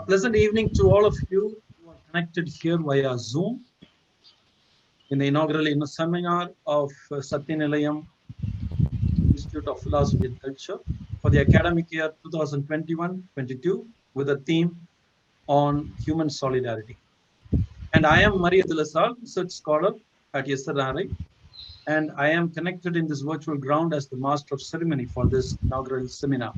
Pleasant evening to all of you who are connected here via Zoom in the inaugural seminar of Satya Nilayam Institute of Philosophy and Culture for the academic year 2021-22 with a theme on human solidarity. And I am Maria Dilasal, research scholar at SNRI, and I am connected in this virtual ground as the master of ceremony for this inaugural seminar.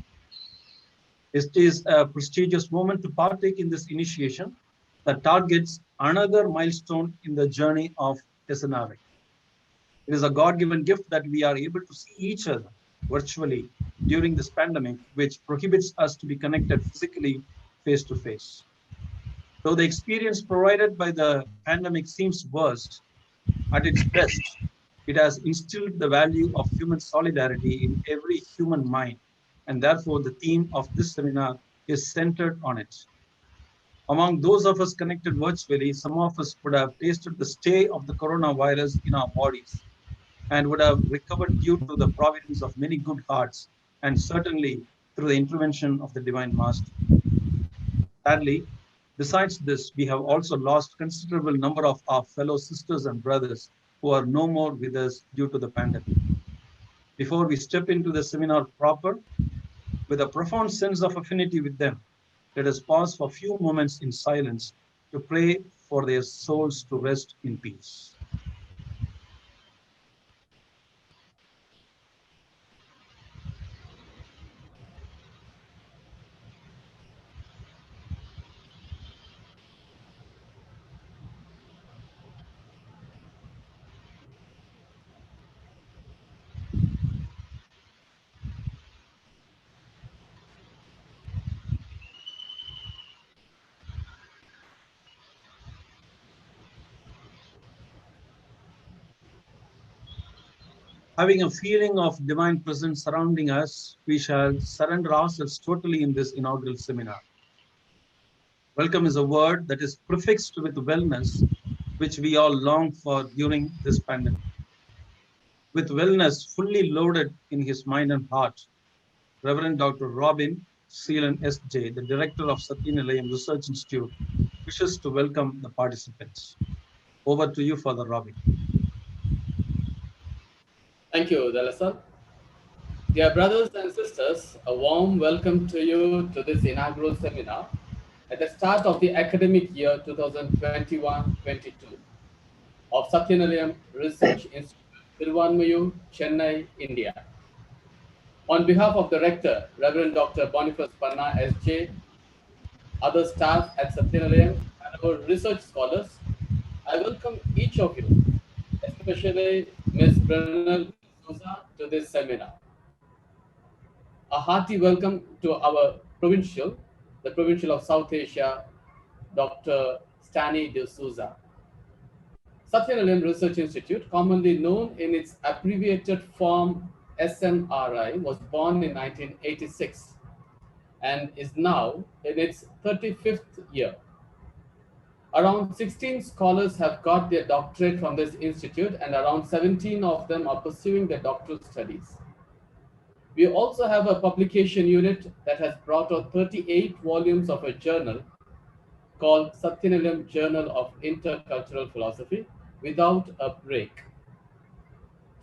It is a prestigious moment to partake in this initiation that targets another milestone in the journey of SNRI. It is a God-given gift that we are able to see each other virtually during this pandemic, which prohibits us to be connected physically face to face. Though the experience provided by the pandemic seems worst, at its best, it has instilled the value of human solidarity in every human mind, and therefore the theme of this seminar is centered on it. Among those of us connected virtually, some of us would have tasted the stay of the coronavirus in our bodies and would have recovered due to the providence of many good hearts and certainly through the intervention of the Divine Master. Sadly, besides this, we have also lost considerable number of our fellow sisters and brothers who are no more with us due to the pandemic. Before we step into the seminar proper, with a profound sense of affinity with them, let us pause for a few moments in silence to pray for their souls to rest in peace. Having a feeling of divine presence surrounding us, we shall surrender ourselves totally in this inaugural seminar. Welcome is a word that is prefixed with wellness, which we all long for during this pandemic. With wellness fully loaded in his mind and heart, Reverend Dr. Robin Seelan S.J., the director of Satya Nilayam Research Institute, wishes to welcome the participants. Over to you, Father Robin. Thank you, Dalasal. Dear brothers and sisters, a warm welcome to you to this inaugural seminar at the start of the academic year 2021-22 of Satya Nilayam Research Institute, Tiruvanmiyur, Chennai, India. On behalf of the Rector, Reverend Dr. Boniface Panna S.J., other staff at Satya Nilayam, and our research scholars, I welcome each of you, especially Ms. Brinelle to this seminar. A hearty welcome to our the Provincial of South Asia, Dr. Stanley de Souza. Satya Nilayam Research Institute, commonly known in its abbreviated form SNRI, was born in 1986 and is now in its 35th year. Around 16 scholars have got their doctorate from this institute, and around 17 of them are pursuing their doctoral studies. We also have a publication unit that has brought out 38 volumes of a journal called Satya Nilayam Journal of Intercultural Philosophy without a break.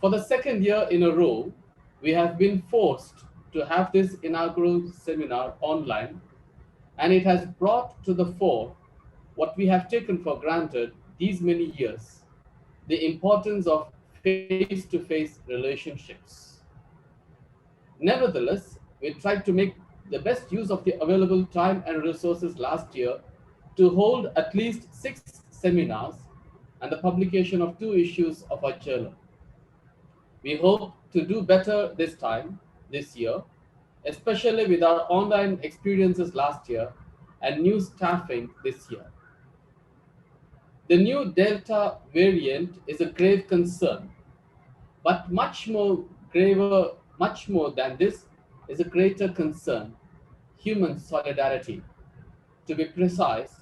For the second year in a row, we have been forced to have this inaugural seminar online, and it has brought to the fore what we have taken for granted these many years, the importance of face-to-face relationships. Nevertheless, we tried to make the best use of the available time and resources last year to hold at least 6 seminars and the publication of 2 issues of our journal. We hope to do better this year, especially with our online experiences last year and new staffing this year. The new Delta variant is a grave concern, but much more than this is a greater concern, human solidarity. To be precise,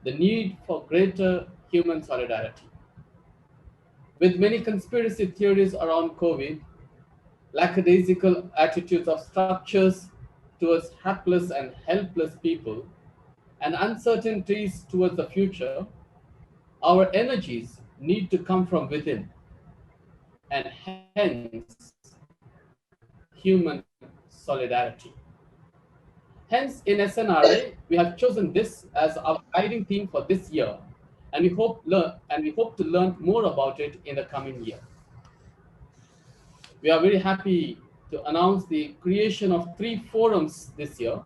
the need for greater human solidarity. With many conspiracy theories around COVID, lackadaisical attitudes of structures towards hapless and helpless people, and uncertainties towards the future, our energies need to come from within, and hence human solidarity. Hence, in SNRI, we have chosen this as our guiding theme for this year, and we hope to learn more about it in the coming year. We are very happy to announce the creation of 3 forums this year.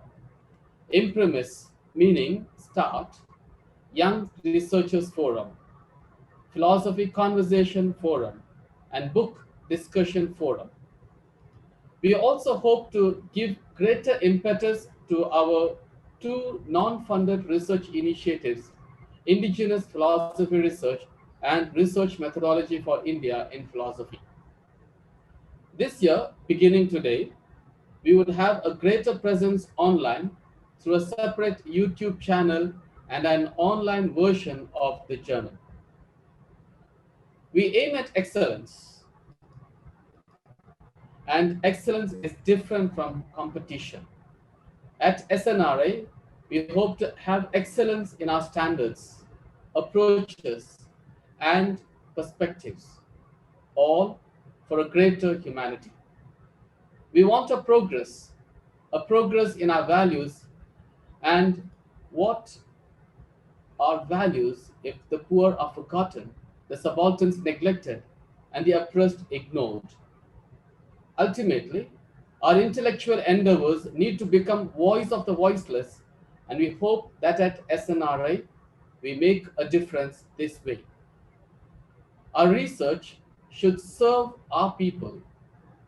Imprimis, meaning start, Young Researchers Forum, Philosophy Conversation Forum, and Book Discussion Forum. We also hope to give greater impetus to our 2 non-funded research initiatives, Indigenous Philosophy Research and Research Methodology for India in Philosophy. This year, beginning today, we would have a greater presence online through a separate YouTube channel and an online version of the journal. We aim at excellence, and excellence is different from competition. At SNRI, we hope to have excellence in our standards, approaches, and perspectives, all for a greater humanity. We want a progress in our values, and what are values if the poor are forgotten, the subalterns neglected, and the oppressed ignored? Ultimately, our intellectual endeavors need to become voice of the voiceless, and we hope that at SNRI, we make a difference this way. Our research should serve our people,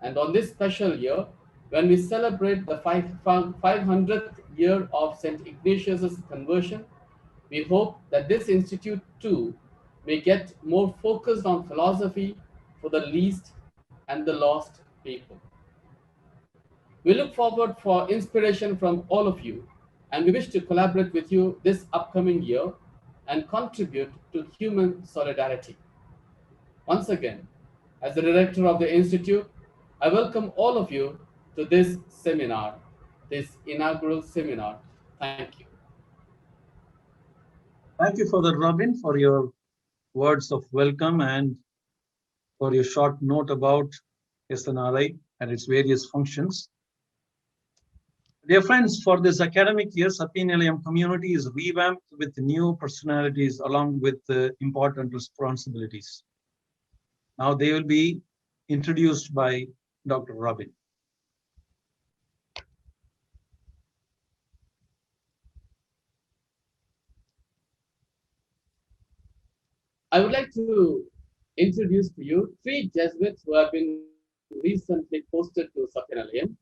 and on this special year, when we celebrate the 500th year of St. Ignatius's conversion, we hope that this institute too may get more focused on philosophy for the least and the lost people. We look forward for inspiration from all of you, and we wish to collaborate with you this upcoming year and contribute to human solidarity. Once again, as the director of the Institute, I welcome all of you to this seminar, this inaugural seminar. Thank you. Thank you for that, Robin, for your words of welcome and for your short note about SNRI and its various functions. Dear friends, for this academic year, Satya Nilayam community is revamped with new personalities along with important responsibilities. Now they will be introduced by Dr. Robin. I would like to introduce to you 3 Jesuits who have been recently posted to Satya Nilayam.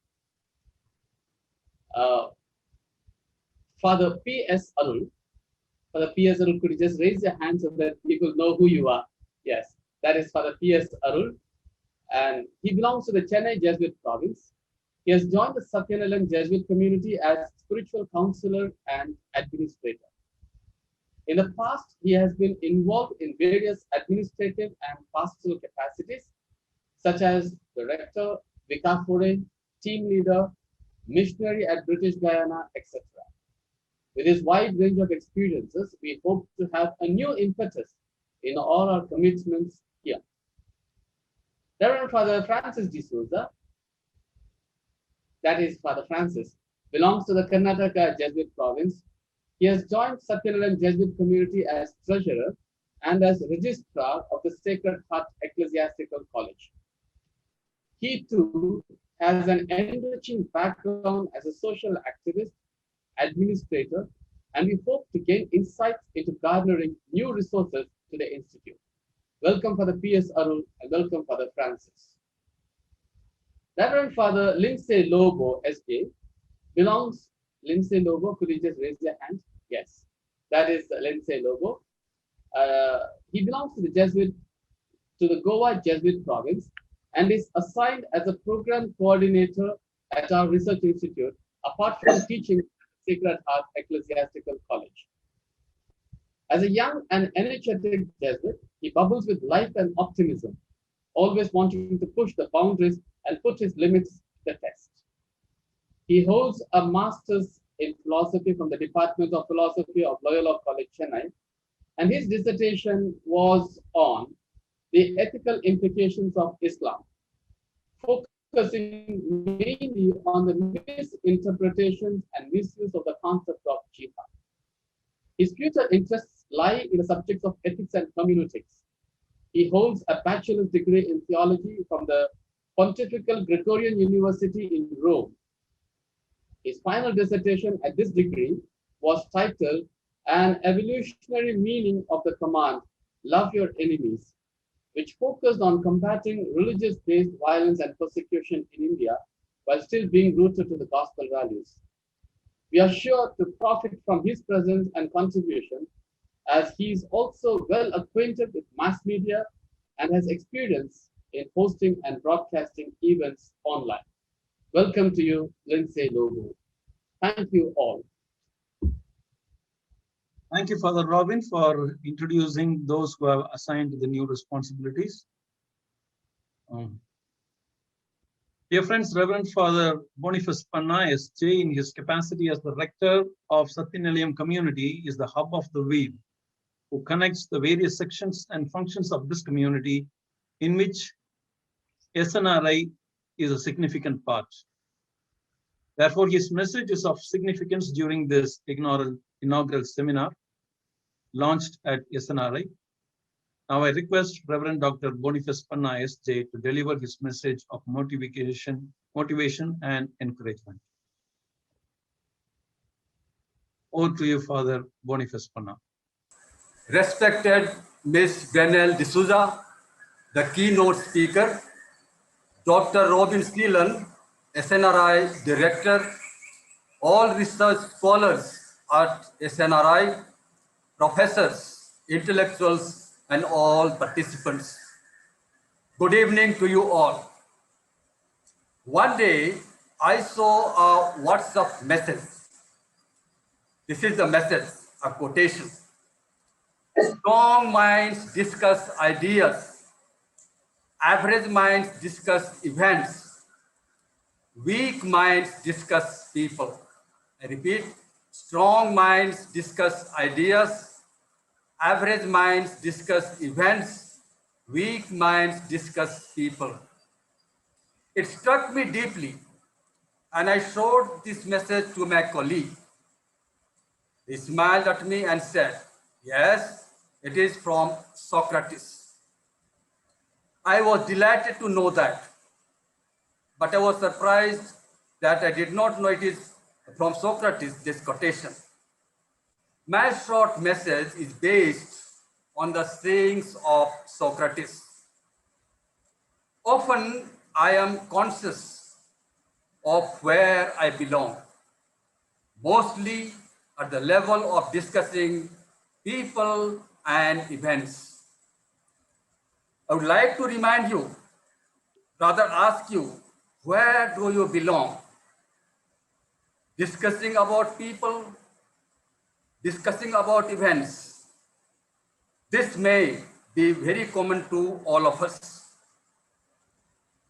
Father P.S. Arul. Father P.S. Arul, could you just raise your hand so that people know who you are? Yes, that is Father P.S. Arul, and he belongs to the Chennai Jesuit province. He has joined the Satya Nilayam Jesuit community as spiritual counselor and administrator. In the past, he has been involved in various administrative and pastoral capacities, such as director, vicafore, team leader, missionary at British Guyana, etc. With his wide range of experiences, we hope to have a new impetus in all our commitments here. Reverend Father Francis D'Souza, that is Father Francis, belongs to the Karnataka Jesuit province. He has joined Satya Nilayam Jesuit community as treasurer and as registrar of the Sacred Heart Ecclesiastical College. He too has an enriching background as a social activist, administrator, and we hope to gain insights into garnering new resources to the Institute. Welcome Father P.S. Arul and welcome Father Francis. Reverend Father Lindsay Lobo, S.A., belongs, Lindsay Lobo, could you just raise your hand? Yes, that is Lindsay Lobo. He belongs to the Goa Jesuit province and is assigned as a program coordinator at our research institute, apart from teaching at Sacred Heart Ecclesiastical College. As a young and energetic Jesuit, he bubbles with life and optimism, always wanting to push the boundaries and put his limits to the test. He holds a master's in philosophy from the Department of Philosophy of Loyola College, Chennai. And his dissertation was on the ethical implications of Islam, focusing mainly on the misinterpretations and misuse of the concept of jihad. His future interests lie in the subjects of ethics and hermeneutics. He holds a bachelor's degree in theology from the Pontifical Gregorian University in Rome. His final dissertation at this degree was titled An Evolutionary Meaning of the Command, Love Your Enemies, which focused on combating religious-based violence and persecution in India while still being rooted to the gospel values. We are sure to profit from his presence and contribution, as he is also well acquainted with mass media and has experience in hosting and broadcasting events online. Welcome to you, Lindsay Lobo. Thank you all. Thank you, Father Robin, for introducing those who have assigned the new responsibilities. Dear friends, Reverend Father Boniface Panna, SJ, in his capacity as the rector of Satya Nilayam community, is the hub of the weave, who connects the various sections and functions of this community, in which SNRI is a significant part. Therefore, his message is of significance during this inaugural seminar launched at SNRI. Now I request Reverend Dr. Boniface Panna, SJ, to deliver his message of motivation and encouragement. Over to you, Father Boniface Panna. Respected Ms. Brinelle D'Souza, the keynote speaker, Dr. Robin Steelan, SNRI Director, all research scholars at SNRI, professors, intellectuals, and all participants. Good evening to you all. One day, I saw a WhatsApp message. This is the message, a quotation. Strong minds discuss ideas. Average minds discuss events. Weak minds discuss people. I repeat, strong minds discuss ideas. Average minds discuss events. Weak minds discuss people. It struck me deeply, and I showed this message to my colleague. He smiled at me and said, "Yes, it is from Socrates." I was delighted to know that, but I was surprised that I did not know it is from Socrates, this quotation. My short message is based on the sayings of Socrates. Often I am conscious of where I belong, mostly at the level of discussing people and events. I would like to remind you, rather ask you, where do you belong? Discussing about people, discussing about events. This may be very common to all of us.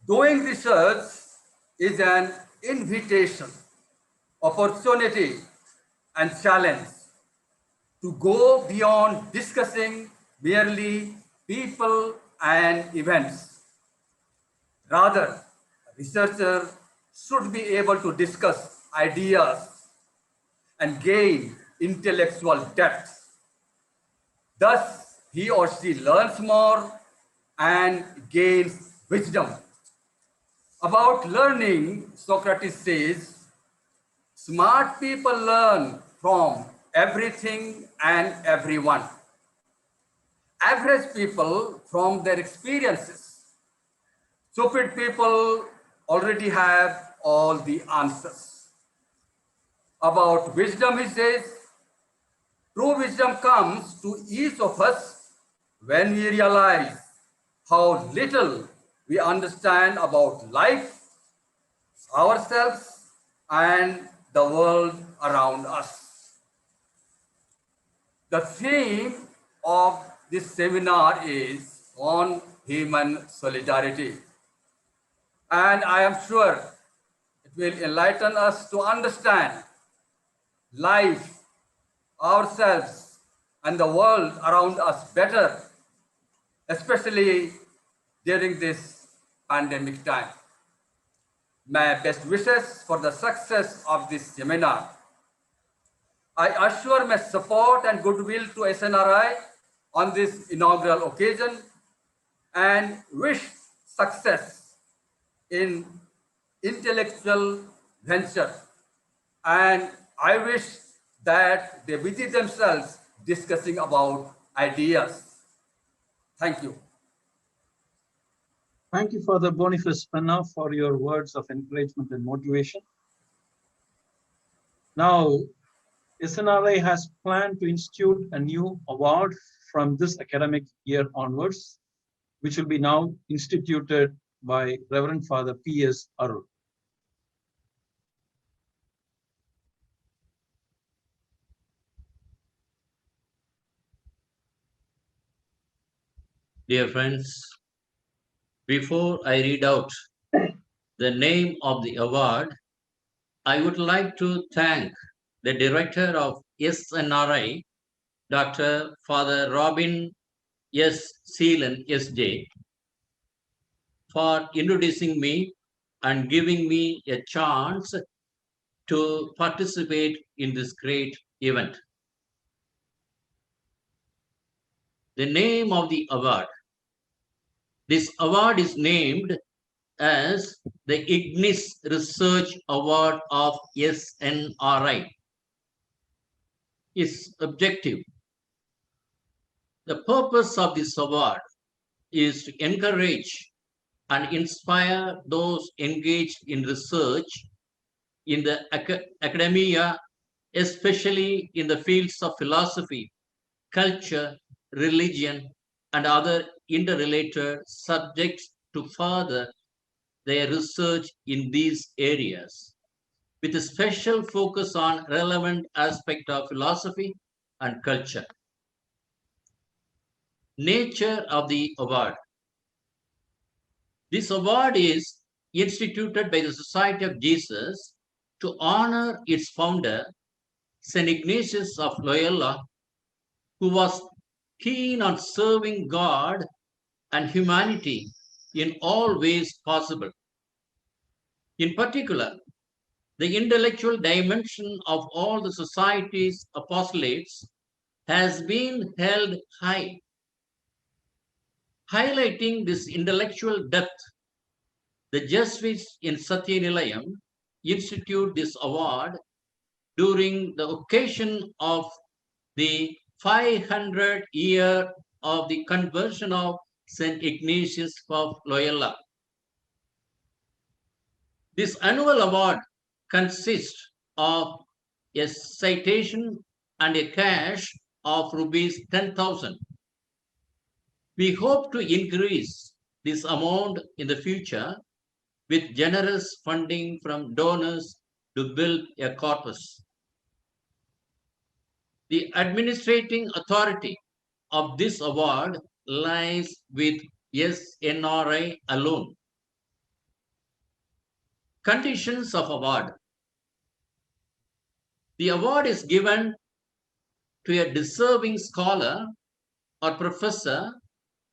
Doing research is an invitation, opportunity, and challenge to go beyond discussing merely people and events. Rather, a researcher should be able to discuss ideas and gain intellectual depth. Thus, he or she learns more and gains wisdom. About learning, Socrates says, smart people learn from everything and everyone. Average people from their experiences. Stupid people already have all the answers. About wisdom, he says, true wisdom comes to each of us when we realize how little we understand about life, ourselves, and the world around us. The theme of this seminar is on human solidarity. And I am sure it will enlighten us to understand life, ourselves, and the world around us better, especially during this pandemic time. My best wishes for the success of this seminar. I assure my support and goodwill to SNRI on this inaugural occasion and wish success in intellectual venture. And I wish that they busy themselves discussing about ideas. Thank you. Thank you, Father Boniface Penna, for your words of encouragement and motivation. Now, SNRI has planned to institute a new award from this academic year onwards, which will be now instituted by Reverend Father P.S. Arul. Dear friends, before I read out the name of the award, I would like to thank the director of SNRI, Dr. Father Robin S. Seelan, S.J., for introducing me and giving me a chance to participate in this great event. The name of the award. This award is named as the Ignis Research Award of SNRI. Its objective. The purpose of this award is to encourage and inspire those engaged in research in the academia, especially in the fields of philosophy, culture, religion, and other interrelated subjects to further their research in these areas, with a special focus on relevant aspects of philosophy and culture. Nature of the award. This award is instituted by the Society of Jesus to honor its founder, St. Ignatius of Loyola, who was keen on serving God and humanity in all ways possible. In particular, the intellectual dimension of all the society's apostolates has been held high. Highlighting this intellectual depth, the Jesuits in Satya Nilayam institute this award during the occasion of the 500th year of the conversion of St. Ignatius of Loyola. This annual award consists of a citation and a cash of rupees 10,000. We hope to increase this amount in the future with generous funding from donors to build a corpus. The administrating authority of this award lies with SNRI alone. Conditions of award. The award is given to a deserving scholar or professor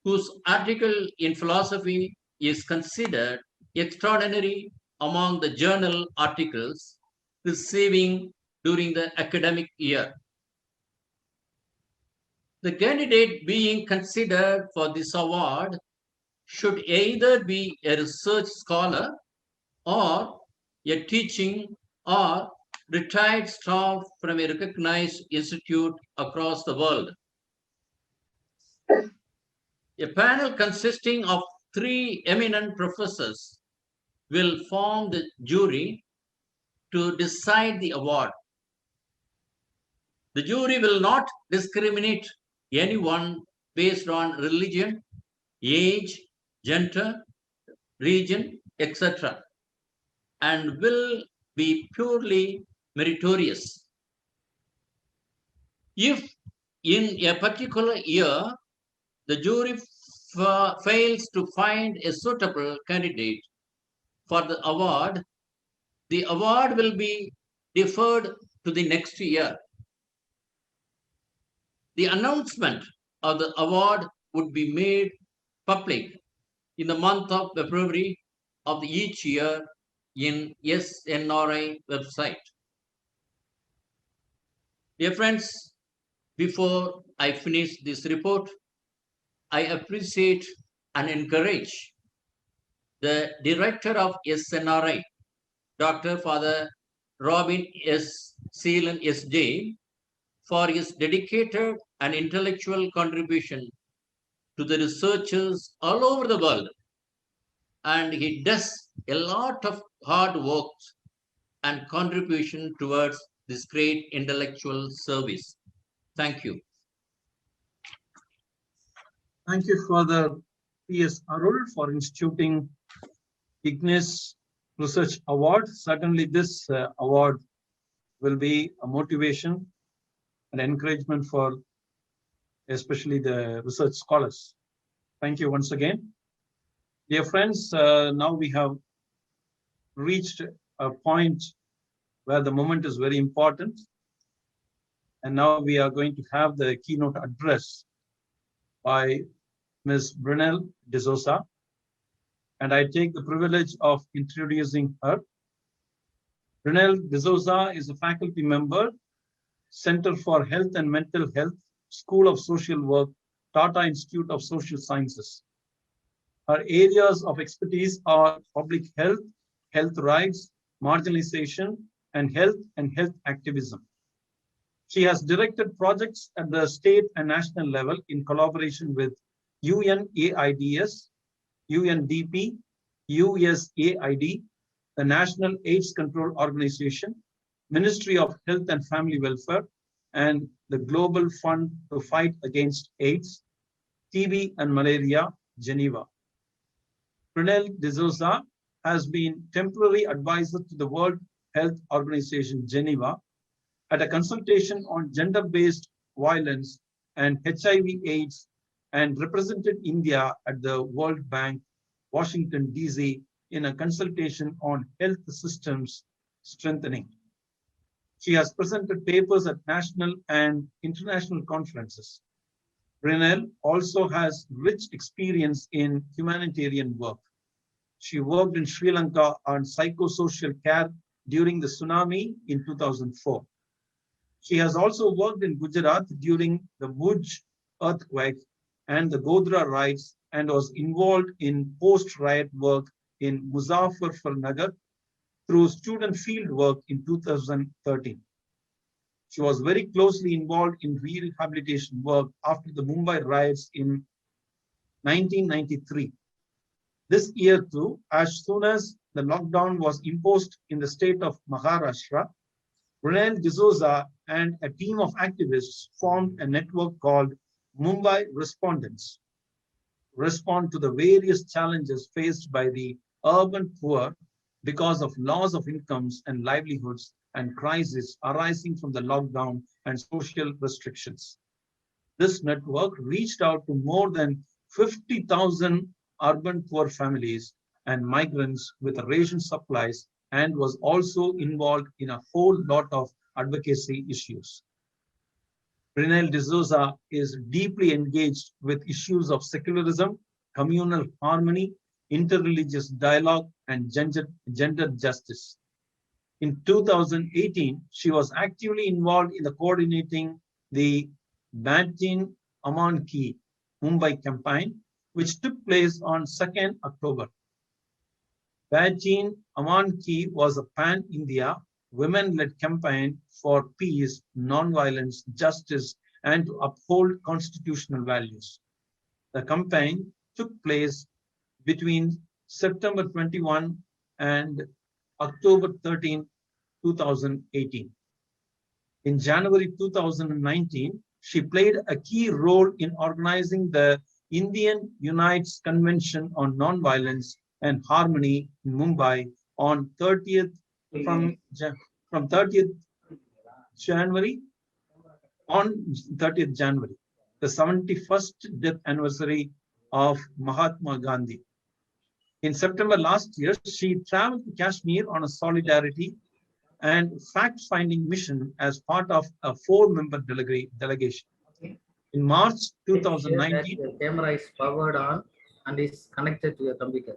whose article in philosophy is considered extraordinary among the journal articles receiving during the academic year. The candidate being considered for this award should either be a research scholar or a teaching or retired staff from a recognized institute across the world. A panel consisting of 3 eminent professors will form the jury to decide the award. The jury will not discriminate anyone based on religion, age, gender, region, etc., and will be purely meritorious. If in a particular year the jury fails to find a suitable candidate for the award will be deferred to the next year. The announcement of the award would be made public in the month of February of each year in SNRI website. Dear friends, before I finish this report, I appreciate and encourage the director of SNRI, Dr. Father Robin S. Seelan S.J., for his dedicated and intellectual contribution to the researchers all over the world. And he does a lot of hard work and contribution towards this great intellectual service. Thank you. Thank you, Father P.S. Arul, for instituting Ignis Research Award. Certainly, this award will be a motivation and encouragement for especially the research scholars. Thank you once again. Dear friends, now we have reached a point where the moment is very important. And now we are going to have the keynote address by Ms. Brinelle D'Souza. And I take the privilege of introducing her. Brinelle D'Souza is a faculty member, Center for Health and Mental Health, School of Social Work, Tata Institute of Social Sciences. Her areas of expertise are public health, health rights, marginalization, and health activism. She has directed projects at the state and national level in collaboration with UNAIDS, UNDP, USAID, the National AIDS Control Organization, Ministry of Health and Family Welfare, and the Global Fund to Fight Against AIDS, TB and Malaria, Geneva. Brinelle D'Souza has been temporary advisor to the World Health Organization, Geneva, at a consultation on gender-based violence and HIV/AIDS, and represented India at the World Bank, Washington, D.C., in a consultation on health systems strengthening. She has presented papers at national and international conferences. Brinelle also has rich experience in humanitarian work. She worked in Sri Lanka on psychosocial care during the tsunami in 2004. She has also worked in Gujarat during the Bhuj earthquake and the Godhra riots, and was involved in post-riot work in Muzaffarnagar through student field work in 2013. She was very closely involved in rehabilitation work after the Mumbai riots in 1993. This year too, as soon as the lockdown was imposed in the state of Maharashtra, Brinelle D'Souza and a team of activists formed a network called Mumbai Respondents, respond to the various challenges faced by the urban poor because of loss of incomes and livelihoods and crises arising from the lockdown and social restrictions. This network reached out to more than 50,000 urban poor families and migrants with ration supplies, and was also involved in a whole lot of advocacy issues. Brinelle D'Souza is deeply engaged with issues of secularism, communal harmony, interreligious dialogue, and gender justice. In 2018, she was actively involved in the coordinating the Bajin Aman Ki Mumbai campaign, which took place on 2nd October. Bajin Aman Ki was a pan-India women-led campaign for peace, non-violence, justice, and to uphold constitutional values. The campaign took place between September 21 and October 13, 2018. In January 2019, she played a key role in organizing the Indian Unites Convention on Nonviolence and Harmony in Mumbai on 30th from 30th January, the 71st death anniversary of Mahatma Gandhi. In September last year, she traveled to Kashmir on a solidarity and fact-finding mission as part of a 4-member delegation. Okay. In March Make sure that 2019, your camera is powered on and is connected to your computer.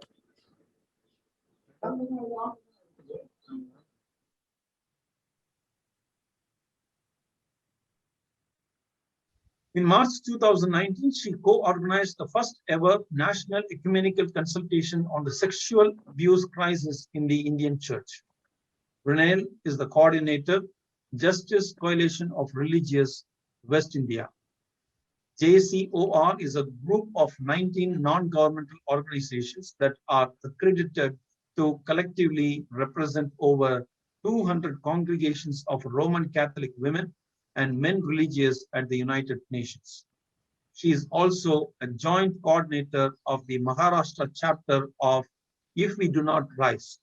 In March 2019, she co-organized the first ever national ecumenical consultation on the sexual abuse crisis in the Indian Church. Brinelle is the coordinator, Justice Coalition of Religious West India. JCOR is a group of 19 non-governmental organizations that are accredited to collectively represent over 200 congregations of Roman Catholic women and men religious at the United Nations. She is also a joint coordinator of the Maharashtra chapter of If We Do Not Rise,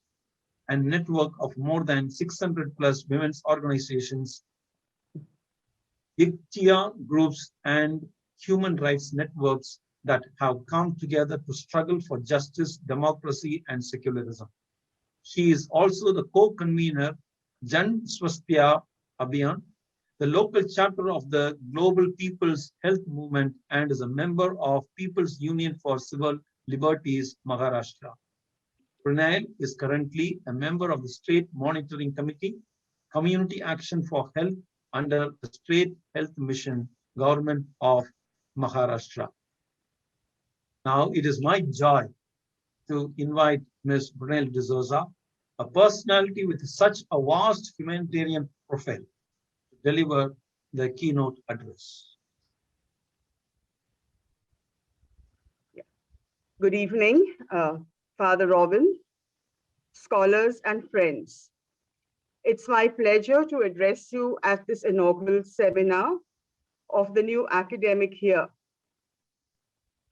a network of more than 600 plus women's organizations, IKTIA groups, and human rights networks that have come together to struggle for justice, democracy, and secularism. She is also the co-convener, Jan Swasthya Abhiyan, the local chapter of the Global People's Health Movement, and is a member of People's Union for Civil Liberties, Maharashtra. Brinelle is currently a member of the State Monitoring Committee, Community Action for Health under the State Health Mission, Government of Maharashtra. Now it is my joy to invite Ms. Brinelle D'Souza, a personality with such a vast humanitarian profile, to deliver the keynote address. Good evening, Father Robin, scholars and friends. It's my pleasure to address you at this inaugural seminar of the new academic year.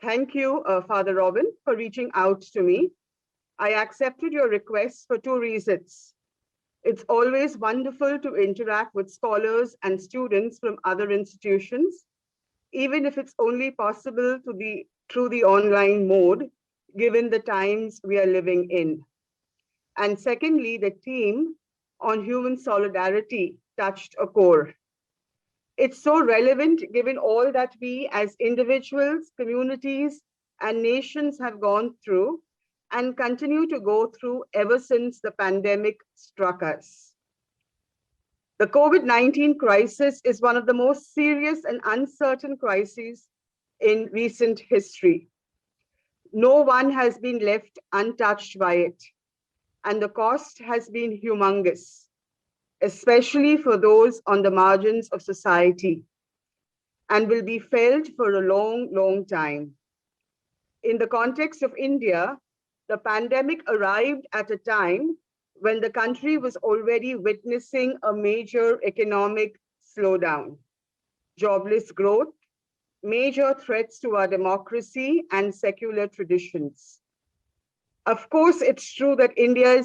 Thank you, Father Robin, for reaching out to me. I accepted your request for 2 reasons. It's always wonderful to interact with scholars and students from other institutions, even if it's only possible to be through the online mode, given the times we are living in. And secondly, the theme on human solidarity touched a core. It's so relevant given all that we as individuals, communities, and nations have gone through and continue to go through ever since the pandemic struck us. The COVID-19 crisis is one of the most serious and uncertain crises in recent history. No one has been left untouched by it, and the cost has been humongous, especially for those on the margins of society, and will be felt for a long, long time. In the context of India, the pandemic arrived at a time when the country was already witnessing a major economic slowdown, jobless growth, major threats to our democracy and secular traditions. Of course, it's true that India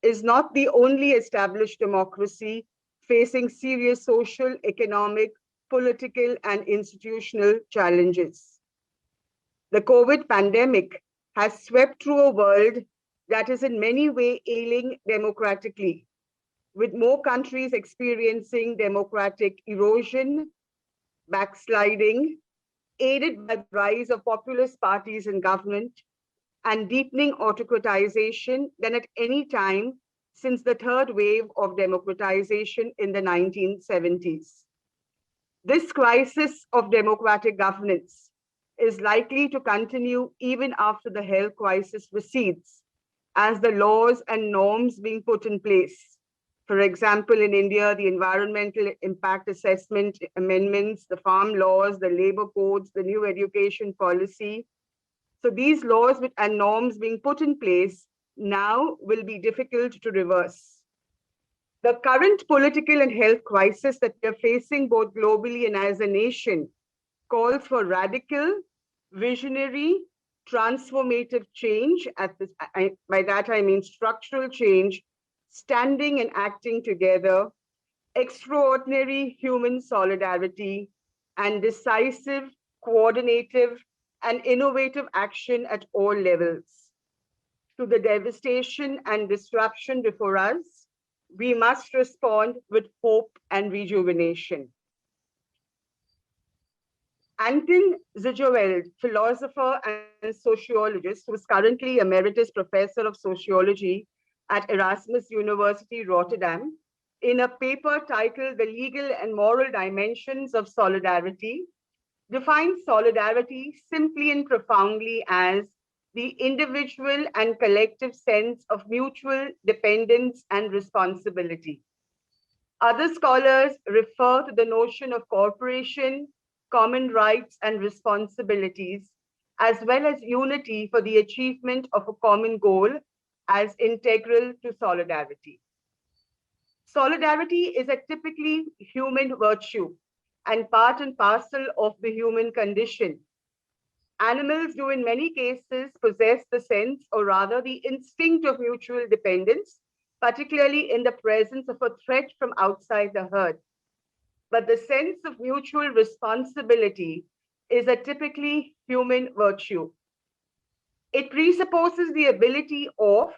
is not the only established democracy facing serious social, economic, political, and institutional challenges. The COVID pandemic has swept through a world that is in many ways ailing democratically, with more countries experiencing democratic erosion, backsliding, aided by the rise of populist parties in government, and deepening autocratization than at any time since the 3rd wave of democratization in the 1970s. This crisis of democratic governance is likely to continue even after the health crisis recedes, as the laws and norms being put in place. For example, in India, the environmental impact assessment amendments, the farm laws, the labor codes, the new education policy. So these laws and norms being put in place now will be difficult to reverse. The current political and health crisis that we are facing both globally and as a nation calls for radical, visionary, transformative change. By that I mean structural change, standing and acting together, extraordinary human solidarity, and decisive, coordinative, and innovative action at all levels. To the devastation and disruption before us, we must respond with hope and rejuvenation. Anton Zijeweld, philosopher and sociologist who is currently Emeritus Professor of Sociology at Erasmus University, Rotterdam, in a paper titled The Legal and Moral Dimensions of Solidarity, defines solidarity simply and profoundly as the individual and collective sense of mutual dependence and responsibility. Other scholars refer to the notion of cooperation, common rights and responsibilities, as well as unity for the achievement of a common goal as integral to solidarity. Solidarity is a typically human virtue and part and parcel of the human condition. Animals do in many cases possess the sense, or rather the instinct of mutual dependence, particularly in the presence of a threat from outside the herd. But the sense of mutual responsibility is a typically human virtue. It presupposes the ability of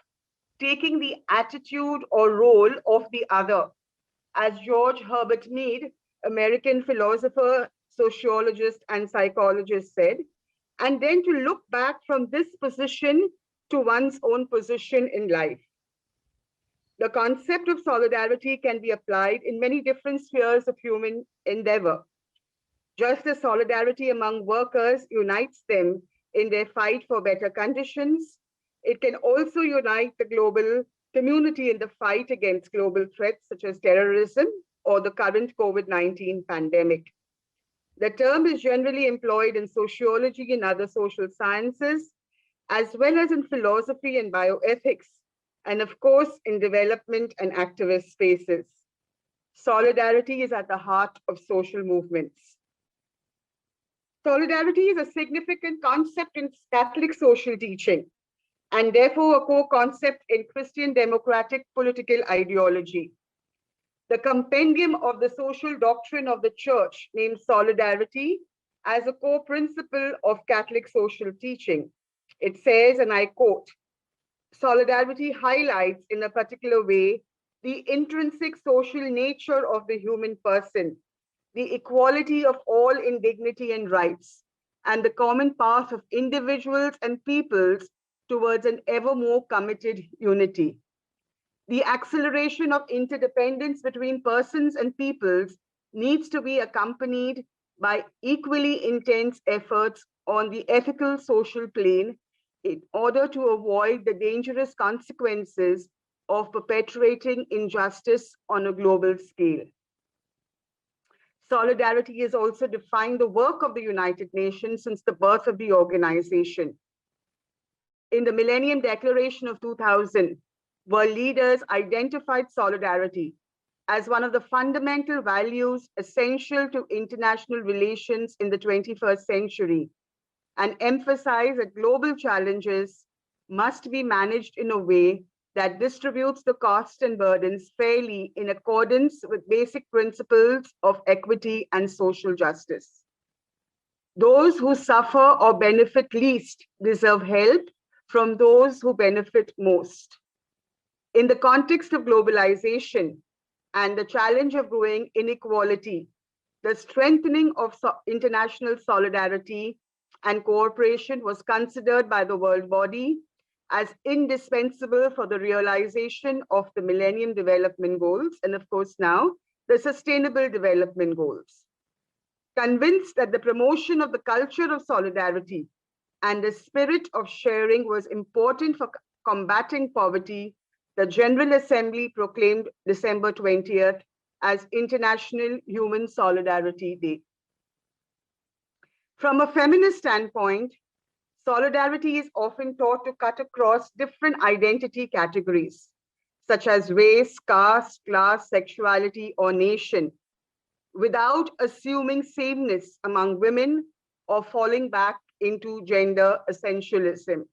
taking the attitude or role of the other, as George Herbert Mead, American philosopher, sociologist, and psychologist said, and then to look back from this position to one's own position in life. The concept of solidarity can be applied in many different spheres of human endeavor. Just as solidarity among workers unites them in their fight for better conditions, it can also unite the global community in the fight against global threats such as terrorism or the current COVID-19 pandemic. The term is generally employed in sociology and other social sciences, as well as in philosophy and bioethics, and of course, in development and activist spaces. Solidarity is at the heart of social movements. Solidarity is a significant concept in Catholic social teaching, and therefore a core concept in Christian democratic political ideology. The compendium of the social doctrine of the Church names solidarity as a core principle of Catholic social teaching. It says, and I quote, "Solidarity highlights in a particular way the intrinsic social nature of the human person, the equality of all in dignity and rights, and the common path of individuals and peoples towards an ever more committed unity. The acceleration of interdependence between persons and peoples needs to be accompanied by equally intense efforts on the ethical social plane in order to avoid the dangerous consequences of perpetuating injustice on a global scale." Solidarity has also defined the work of the United Nations since the birth of the organization. In the Millennium Declaration of 2000, world leaders identified solidarity as one of the fundamental values essential to international relations in the 21st century, and emphasized that global challenges must be managed in a way that distributes the costs and burdens fairly in accordance with basic principles of equity and social justice. Those who suffer or benefit least deserve help from those who benefit most. In the context of globalization and the challenge of growing inequality, the strengthening of international solidarity and cooperation was considered by the world body as indispensable for the realization of the Millennium Development Goals, and of course now, the Sustainable Development Goals. Convinced that the promotion of the culture of solidarity and the spirit of sharing was important for combating poverty, the General Assembly proclaimed December 20th as International Human Solidarity Day. From a feminist standpoint, solidarity is often taught to cut across different identity categories, such as race, caste, class, sexuality, or nation, without assuming sameness among women or falling back into gender essentialism.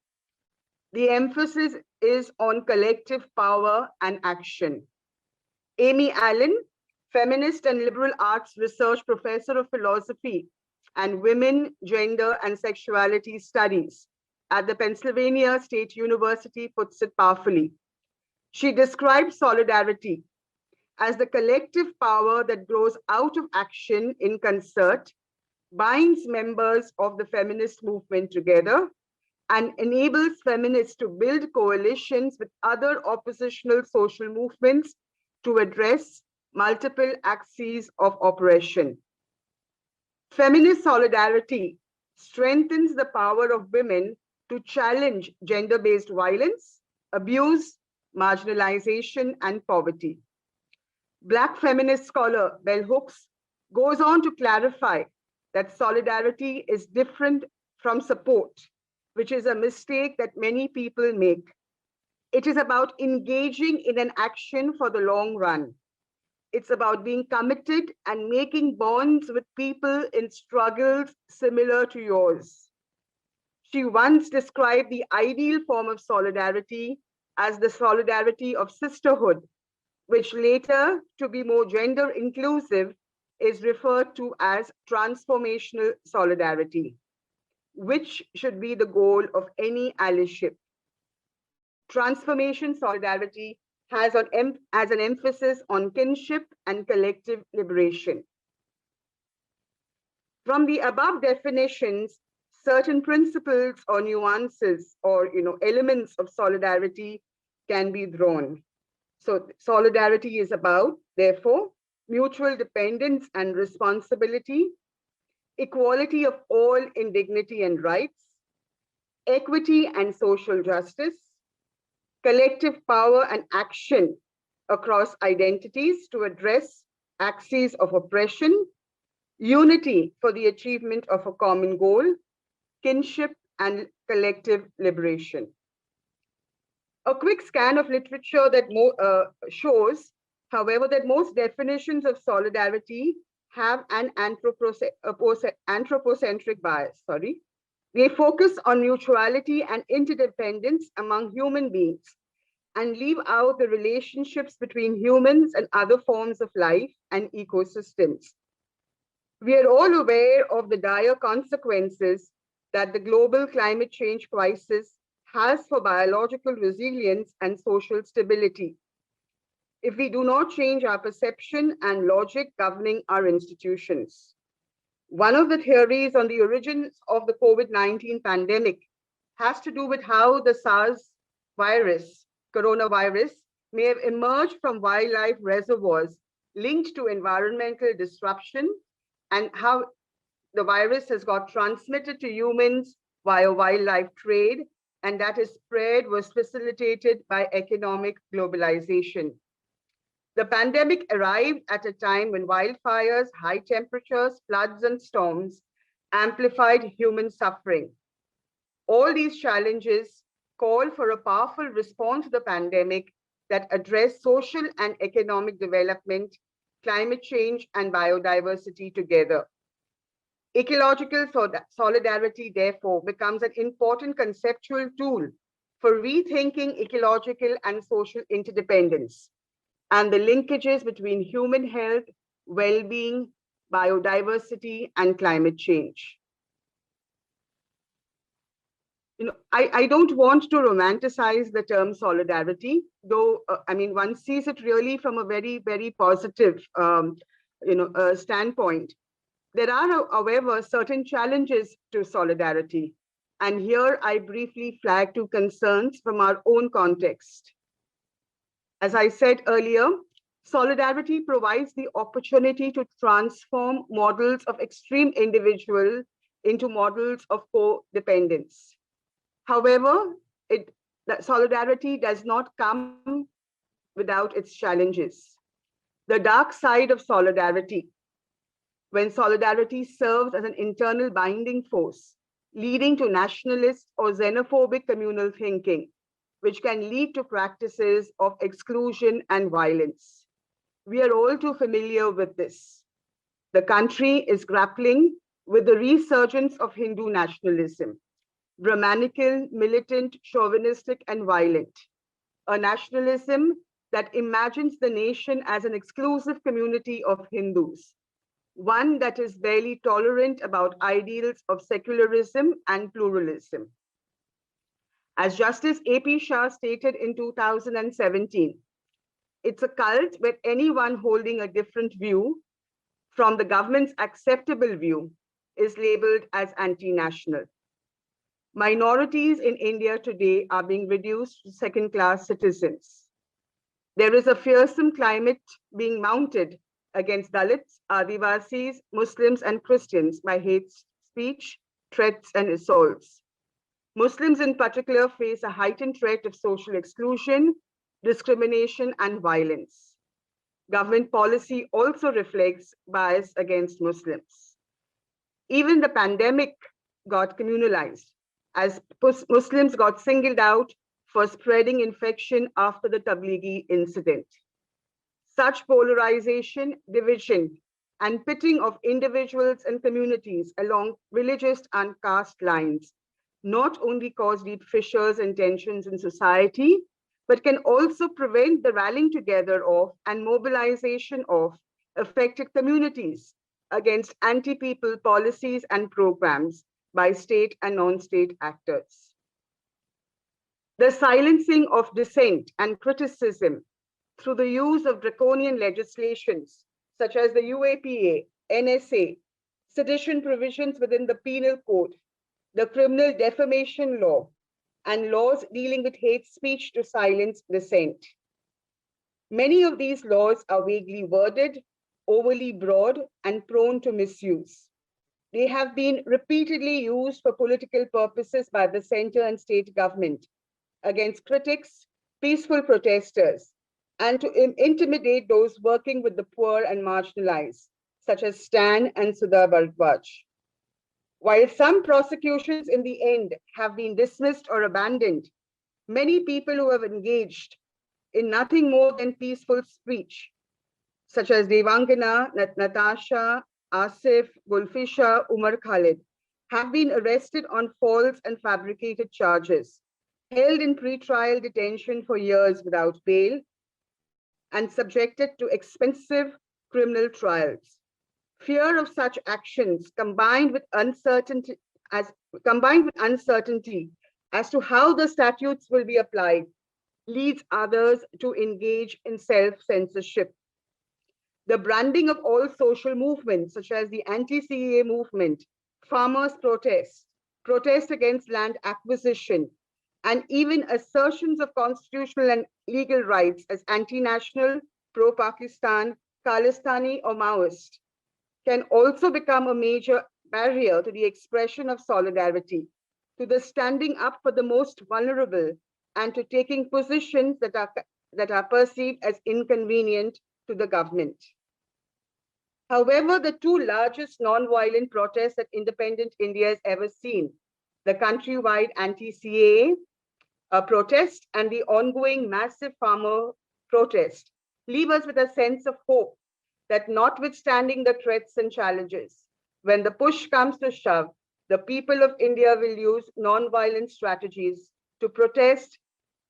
The emphasis is on collective power and action. Amy Allen, feminist and liberal arts research professor of philosophy and women, gender, and sexuality studies at the Pennsylvania State University, puts it powerfully. She describes solidarity as the collective power that grows out of action in concert, binds members of the feminist movement together, and enables feminists to build coalitions with other oppositional social movements to address multiple axes of oppression. Feminist solidarity strengthens the power of women to challenge gender-based violence, abuse, marginalization, and poverty. Black feminist scholar Bell Hooks goes on to clarify that solidarity is different from support, which is a mistake that many people make. It is about engaging in an action for the long run. It's about being committed and making bonds with people in struggles similar to yours. She once described the ideal form of solidarity as the solidarity of sisterhood, which later, to be more gender inclusive, is referred to as transformational solidarity, which should be the goal of any allyship. Transformation solidarity has an emphasis on kinship and collective liberation. From the above definitions, certain principles or nuances or elements of solidarity can be drawn. So solidarity is about, therefore, mutual dependence and responsibility, equality of all in dignity and rights, equity and social justice, collective power and action across identities to address axes of oppression, unity for the achievement of a common goal, kinship and collective liberation. A quick scan of literature that shows, however, that most definitions of solidarity have an anthropocentric bias. They focus on mutuality and interdependence among human beings and leave out the relationships between humans and other forms of life and ecosystems. We are all aware of the dire consequences that the global climate change crisis has for biological resilience and social stability if we do not change our perception and logic governing our institutions. One of the theories on the origins of the COVID-19 pandemic has to do with how the SARS virus, coronavirus, may have emerged from wildlife reservoirs linked to environmental disruption and how the virus has got transmitted to humans via wildlife trade, and that is spread was facilitated by economic globalization. The pandemic arrived at a time when wildfires, high temperatures, floods, and storms amplified human suffering. All these challenges call for a powerful response to the pandemic that address social and economic development, climate change, and biodiversity together. Ecological solidarity, therefore, becomes an important conceptual tool for rethinking ecological and social interdependence and the linkages between human health, well-being, biodiversity, and climate change. I don't want to romanticize the term solidarity, though, one sees it really from a very, very positive, standpoint. There are, however, certain challenges to solidarity. And here I briefly flag two concerns from our own context. As I said earlier, solidarity provides the opportunity to transform models of extreme individual into models of codependence. However, that solidarity does not come without its challenges. The dark side of solidarity, when solidarity serves as an internal binding force, leading to nationalist or xenophobic communal thinking, which can lead to practices of exclusion and violence. We are all too familiar with this. The country is grappling with the resurgence of Hindu nationalism, Brahmanical, militant, chauvinistic, and violent. A nationalism that imagines the nation as an exclusive community of Hindus, one that is barely tolerant about ideals of secularism and pluralism. As Justice A.P. Shah stated in 2017, It's a cult where anyone holding a different view from the government's acceptable view is labeled as anti-national. Minorities in India today are being reduced to second-class citizens. There is a fearsome climate being mounted against Dalits, Adivasis, Muslims, and Christians by hate speech, threats, and assaults. Muslims in particular face a heightened threat of social exclusion, discrimination, and violence. Government policy also reflects bias against Muslims. Even the pandemic got communalized, as Muslims got singled out for spreading infection after the Tablighi incident. Such polarization, division, and pitting of individuals and communities along religious and caste lines not only cause deep fissures and tensions in society, but can also prevent the rallying together of and mobilization of affected communities against anti-people policies and programs by state and non-state actors. The silencing of dissent and criticism through the use of draconian legislations such as the UAPA, NSA, sedition provisions within the penal code, the criminal defamation law, and laws dealing with hate speech to silence dissent. Many of these laws are vaguely worded, overly broad, and prone to misuse. They have been repeatedly used for political purposes by the center and state government against critics, peaceful protesters, and to intimidate those working with the poor and marginalized, such as Stan and Sudha Bharadwaj. While some prosecutions in the end have been dismissed or abandoned, many people who have engaged in nothing more than peaceful speech, such as Devangana, Natasha, Asif, Gulfisha, Umar Khalid, have been arrested on false and fabricated charges, held in pre-trial detention for years without bail, and subjected to expensive criminal trials. Fear of such actions combined with uncertainty as to how the statutes will be applied leads others to engage in self-censorship. The branding of all social movements, such as the anti-CAA movement, farmers' protest against land acquisition, and even assertions of constitutional and legal rights as anti-national, pro-Pakistan, Khalistani, or Maoist, can also become a major barrier to the expression of solidarity, to the standing up for the most vulnerable, and to taking positions that are perceived as inconvenient to the government. However, the two largest non-violent protests that independent India has ever seen, the countrywide anti-CAA protest and the ongoing massive farmer protest, leave us with a sense of hope that notwithstanding the threats and challenges, when the push comes to shove, the people of India will use non-violent strategies to protest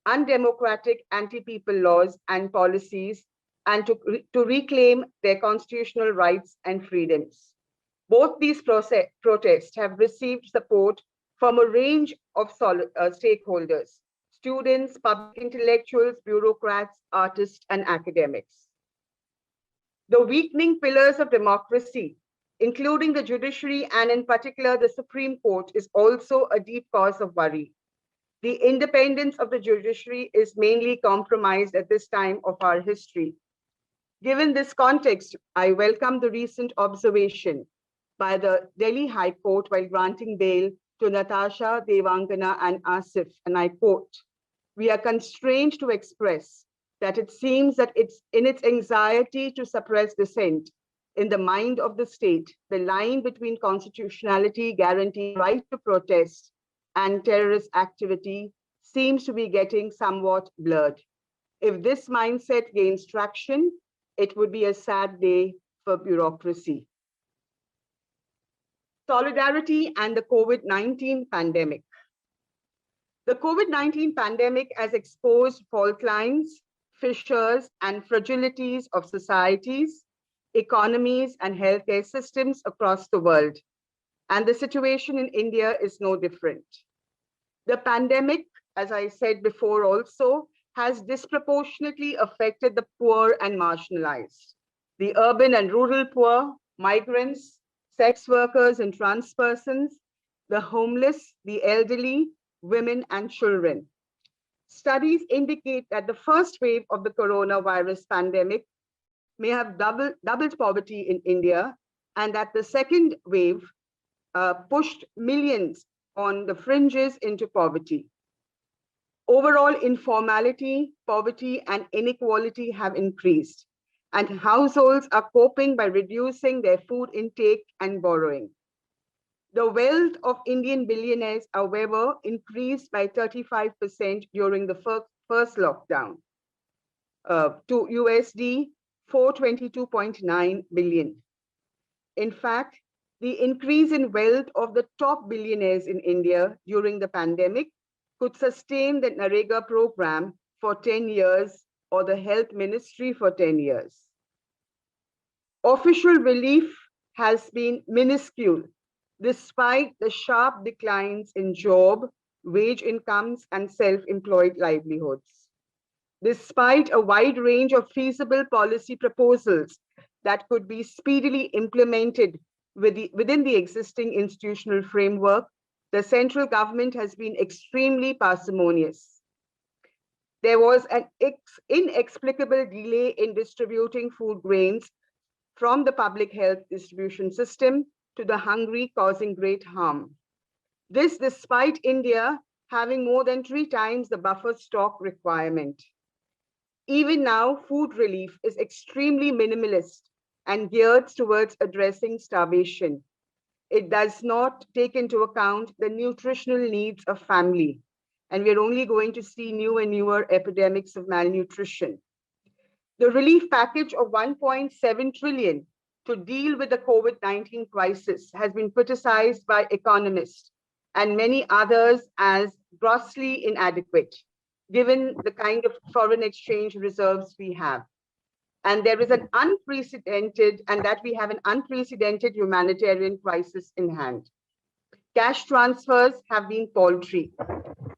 undemocratic anti-people laws and policies and to reclaim their constitutional rights and freedoms. Both these protests have received support from a range of stakeholders: students, public intellectuals, bureaucrats, artists, and academics. The weakening pillars of democracy, including the judiciary and in particular the Supreme Court, is also a deep cause of worry. The independence of the judiciary is mainly compromised at this time of our history. Given this context, I welcome the recent observation by the Delhi High Court while granting bail to Natasha, Devangana, and Asif, and I quote, "We are constrained to express that it seems that it's in its anxiety to suppress dissent in the mind of the state, the line between constitutionality guaranteeing right to protest and terrorist activity seems to be getting somewhat blurred. If this mindset gains traction, it would be a sad day for bureaucracy." Solidarity and the COVID-19 pandemic. The COVID-19 pandemic has exposed fault lines, fissures, and fragilities of societies, economies, and healthcare systems across the world. And the situation in India is no different. The pandemic, as I said before also, has disproportionately affected the poor and marginalized, the urban and rural poor, migrants, sex workers and trans persons, the homeless, the elderly, women and children. Studies indicate that the first wave of the coronavirus pandemic may have doubled poverty in India, and that the second wave pushed millions on the fringes into poverty. Overall informality, poverty, and inequality have increased, and households are coping by reducing their food intake and borrowing. The wealth of Indian billionaires, however, increased by 35% during the first lockdown to USD 422.9 billion. In fact, the increase in wealth of the top billionaires in India during the pandemic could sustain the NREGA program for 10 years or the health ministry for 10 years. Official relief has been minuscule despite the sharp declines in job, wage incomes, and self-employed livelihoods. Despite a wide range of feasible policy proposals that could be speedily implemented within the existing institutional framework, the central government has been extremely parsimonious. There was an inexplicable delay in distributing food grains from the public health distribution system to the hungry, causing great harm. This despite India having more than 3 times the buffer stock requirement. Even now, food relief is extremely minimalist and geared towards addressing starvation. It does not take into account the nutritional needs of family, and we're only going to see new and newer epidemics of malnutrition. The relief package of 1.7 trillion to deal with the COVID-19 crisis has been criticized by economists and many others as grossly inadequate, given the kind of foreign exchange reserves we have. And there is an unprecedented humanitarian crisis in hand. Cash transfers have been paltry.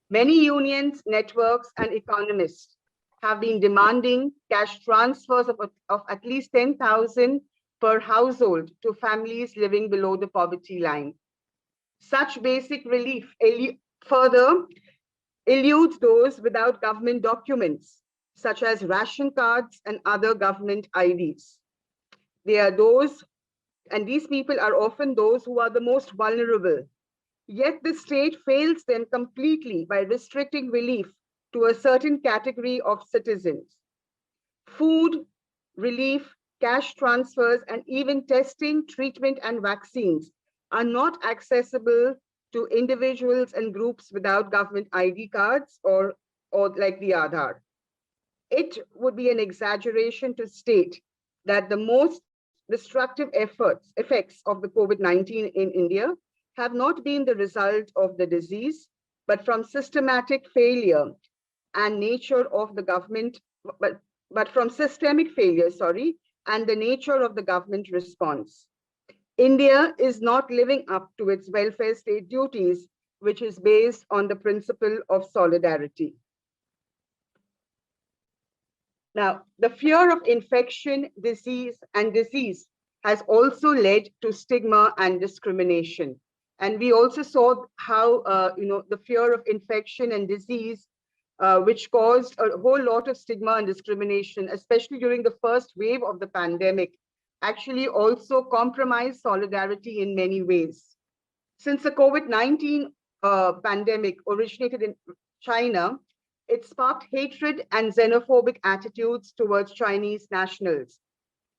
Many unions, networks, and economists have been demanding cash transfers of at least 10,000 per household to families living below the poverty line. Such basic relief further eludes those without government documents, such as ration cards and other government IDs. They are those, and these people are often those who are the most vulnerable. Yet the state fails them completely by restricting relief to a certain category of citizens. Food, relief, cash transfers, and even testing, treatment, and vaccines are not accessible to individuals and groups without government ID cards or like the Aadhaar. It would be an exaggeration to state that the most destructive effects of the COVID-19 in India have not been the result of the disease, but from systematic failure and nature of the government, but from systemic failure, and the nature of the government response. India is not living up to its welfare state duties, which is based on the principle of solidarity. Now, the fear of infection, disease has also led to stigma and discrimination. And we also saw how the fear of infection and disease, which caused a whole lot of stigma and discrimination, especially during the first wave of the pandemic, actually also compromised solidarity in many ways. Since the COVID-19 pandemic originated in China, it sparked hatred and xenophobic attitudes towards Chinese nationals.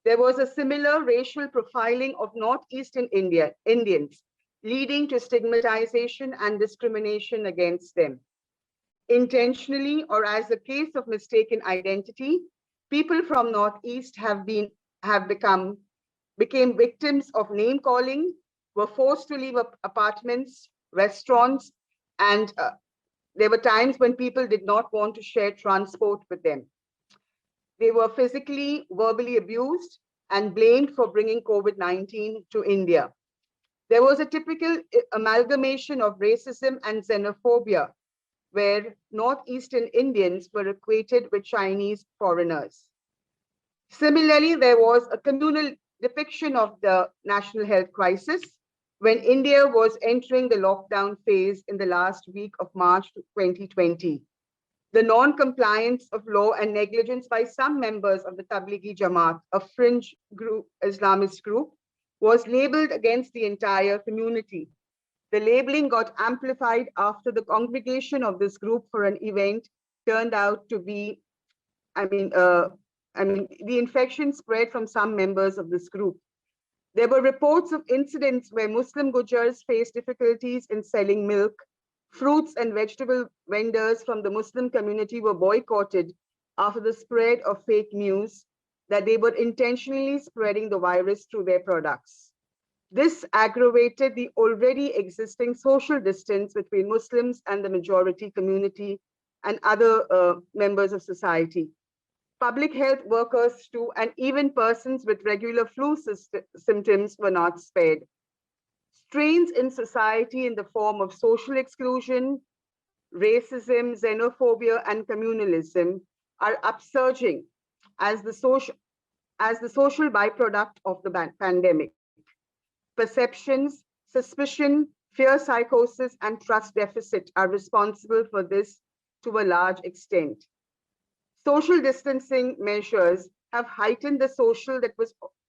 There was a similar racial profiling of Northeastern Indians, leading to stigmatization and discrimination against them. Intentionally, or as a case of mistaken identity, people from Northeast became victims of name calling, were forced to leave apartments, restaurants, and there were times when people did not want to share transport with them. They were physically, verbally abused and blamed for bringing COVID-19 to India. There was a typical amalgamation of racism and xenophobia where northeastern Indians were equated with Chinese foreigners. Similarly, there was a communal depiction of the national health crisis when India was entering the lockdown phase in the last week of March 2020. The non-compliance of law and negligence by some members of the Tablighi Jamaat, a fringe group, Islamist group, was labeled against the entire community. The labeling got amplified after the congregation of this group for an event turned out to be, the infection spread from some members of this group. There were reports of incidents where Muslim Gujars faced difficulties in selling milk. Fruits and vegetable vendors from the Muslim community were boycotted after the spread of fake news that they were intentionally spreading the virus through their products. This aggravated the already existing social distance between Muslims and the majority community and other members of society. Public health workers too, and even persons with regular flu symptoms were not spared. Strains in society in the form of social exclusion, racism, xenophobia, and communalism are upsurging as the social byproduct of the pandemic. Perceptions, suspicion, fear psychosis, and trust deficit are responsible for this to a large extent. Social distancing measures have heightened the social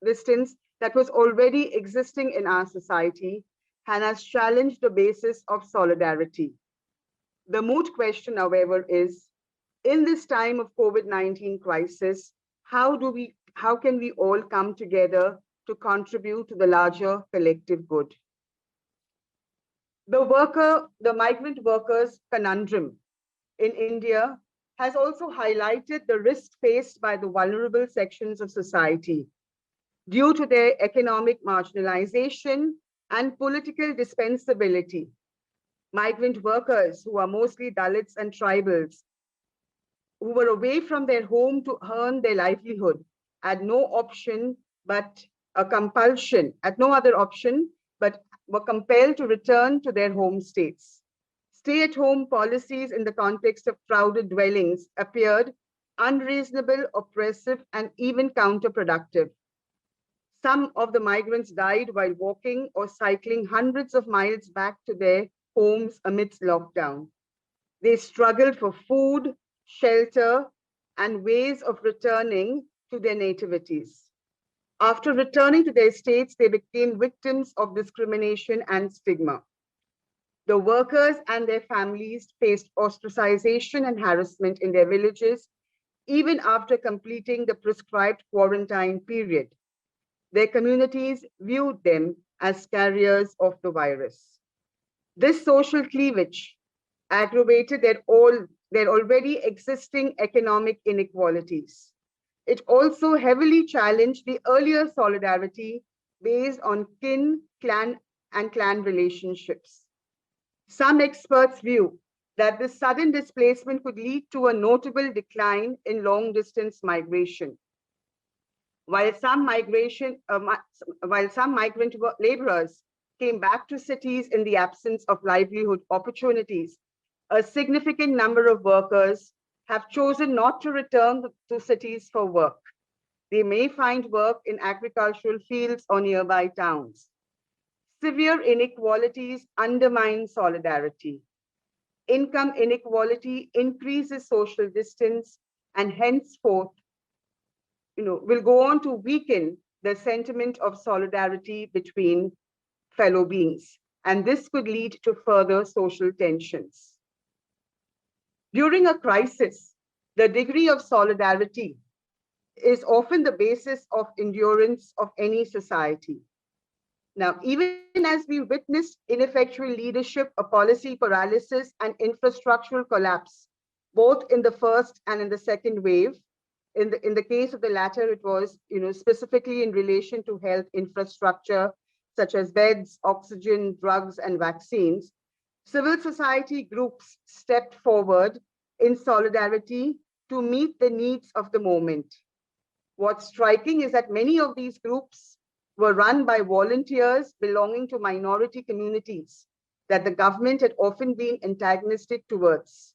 distance that was already existing in our society and has challenged the basis of solidarity. The moot question, however, is, in this time of COVID-19 crisis, how can we all come together to contribute to the larger collective good? The migrant workers' conundrum in India has also highlighted the risk faced by the vulnerable sections of society due to their economic marginalization and political dispensability. Migrant workers, who are mostly Dalits and tribals, who were away from their home to earn their livelihood, had no option but a compulsion, had no other option, but were compelled to return to their home states. Stay-at-home policies in the context of crowded dwellings appeared unreasonable, oppressive, and even counterproductive. Some of the migrants died while walking or cycling hundreds of miles back to their homes amidst lockdown. They struggled for food, shelter, and ways of returning to their nativities. After returning to their states, they became victims of discrimination and stigma. The workers and their families faced ostracization and harassment in their villages, even after completing the prescribed quarantine period. Their communities viewed them as carriers of the virus. This social cleavage aggravated their already existing economic inequalities. It also heavily challenged the earlier solidarity based on kin, clan, and clan relationships. Some experts view that this sudden displacement could lead to a notable decline in long-distance migration. While some migrant laborers came back to cities in the absence of livelihood opportunities, a significant number of workers have chosen not to return to cities for work. They may find work in agricultural fields or nearby towns. Severe inequalities undermine solidarity. Income inequality increases social distance and henceforth, will go on to weaken the sentiment of solidarity between fellow beings. And this could lead to further social tensions. During a crisis, the degree of solidarity is often the basis of endurance of any society. Now, even as we witnessed ineffectual leadership, a policy paralysis, and infrastructural collapse, both in the first and in the second wave, in the case of the latter, it was specifically in relation to health infrastructure, such as beds, oxygen, drugs, and vaccines, civil society groups stepped forward in solidarity to meet the needs of the moment. What's striking is that many of these groups were run by volunteers belonging to minority communities that the government had often been antagonistic towards.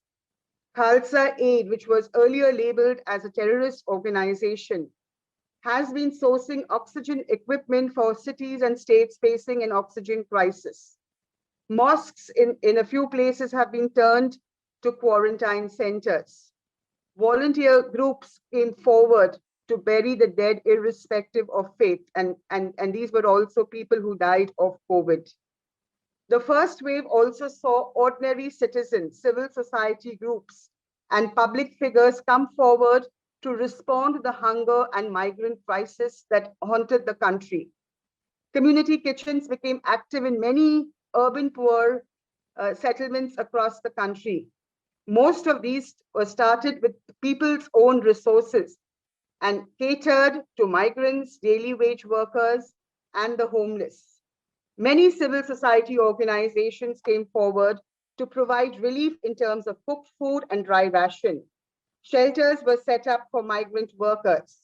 Khalsa Aid, which was earlier labeled as a terrorist organization, has been sourcing oxygen equipment for cities and states facing an oxygen crisis. Mosques in a few places have been turned to quarantine centers. Volunteer groups came forward to bury the dead irrespective of faith, and these were also people who died of COVID. The first wave also saw ordinary citizens, civil society groups, and public figures come forward to respond to the hunger and migrant crisis that haunted the country. Community kitchens became active in many urban poor settlements across the country. Most of these were started with people's own resources and catered to migrants, daily wage workers, and the homeless. Many civil society organizations came forward to provide relief in terms of cooked food and dry ration. Shelters were set up for migrant workers.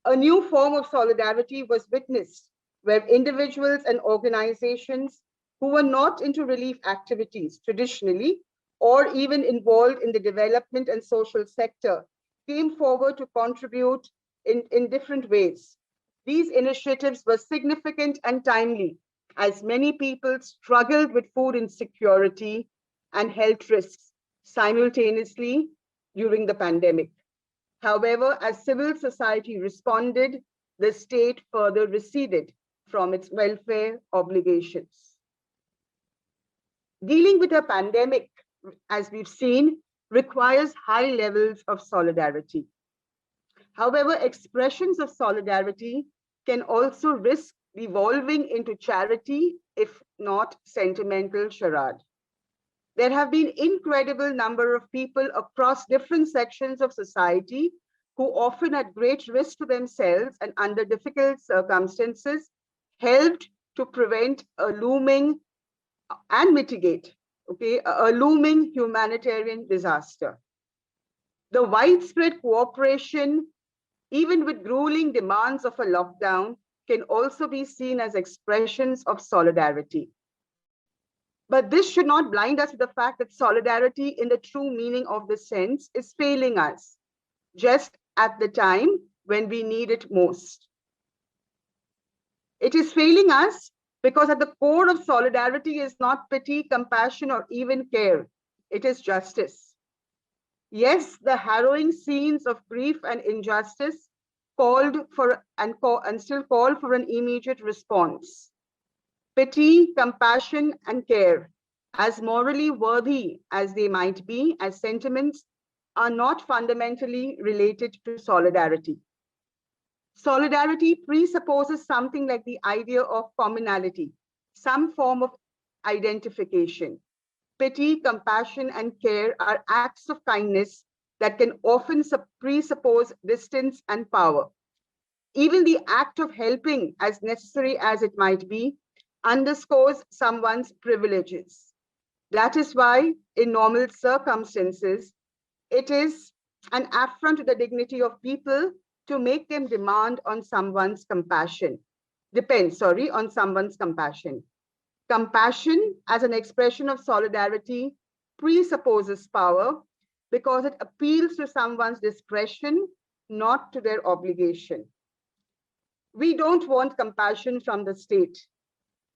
A new form of solidarity was witnessed, where individuals and organizations who were not into relief activities traditionally, or even involved in the development and social sector, came forward to contribute in different ways. These initiatives were significant and timely, as many people struggled with food insecurity and health risks simultaneously during the pandemic. However, as civil society responded, the state further receded from its welfare obligations. Dealing with a pandemic, as we've seen, requires high levels of solidarity. However, expressions of solidarity can also risk devolving into charity, if not sentimental charade. There have been incredible number of people across different sections of society who, often at great risk to themselves and under difficult circumstances, helped to prevent a looming and mitigate, a looming humanitarian disaster. The widespread cooperation, even with grueling demands of a lockdown, can also be seen as expressions of solidarity. But this should not blind us to the fact that solidarity in the true meaning of the sense is failing us, just at the time when we need it most. It is failing us because at the core of solidarity is not pity, compassion, or even care. It is justice. Yes, the harrowing scenes of grief and injustice called for and still call for an immediate response. Pity, compassion, and care, as morally worthy as they might be as sentiments, are not fundamentally related to solidarity. Solidarity presupposes something like the idea of commonality, some form of identification. Pity, compassion, and care are acts of kindness that can often presuppose distance and power. Even the act of helping, as necessary as it might be, underscores someone's privileges. That is why, in normal circumstances, it is an affront to the dignity of people to make them depend on someone's compassion. Compassion, as an expression of solidarity, presupposes power because it appeals to someone's discretion, not to their obligation. We don't want compassion from the state.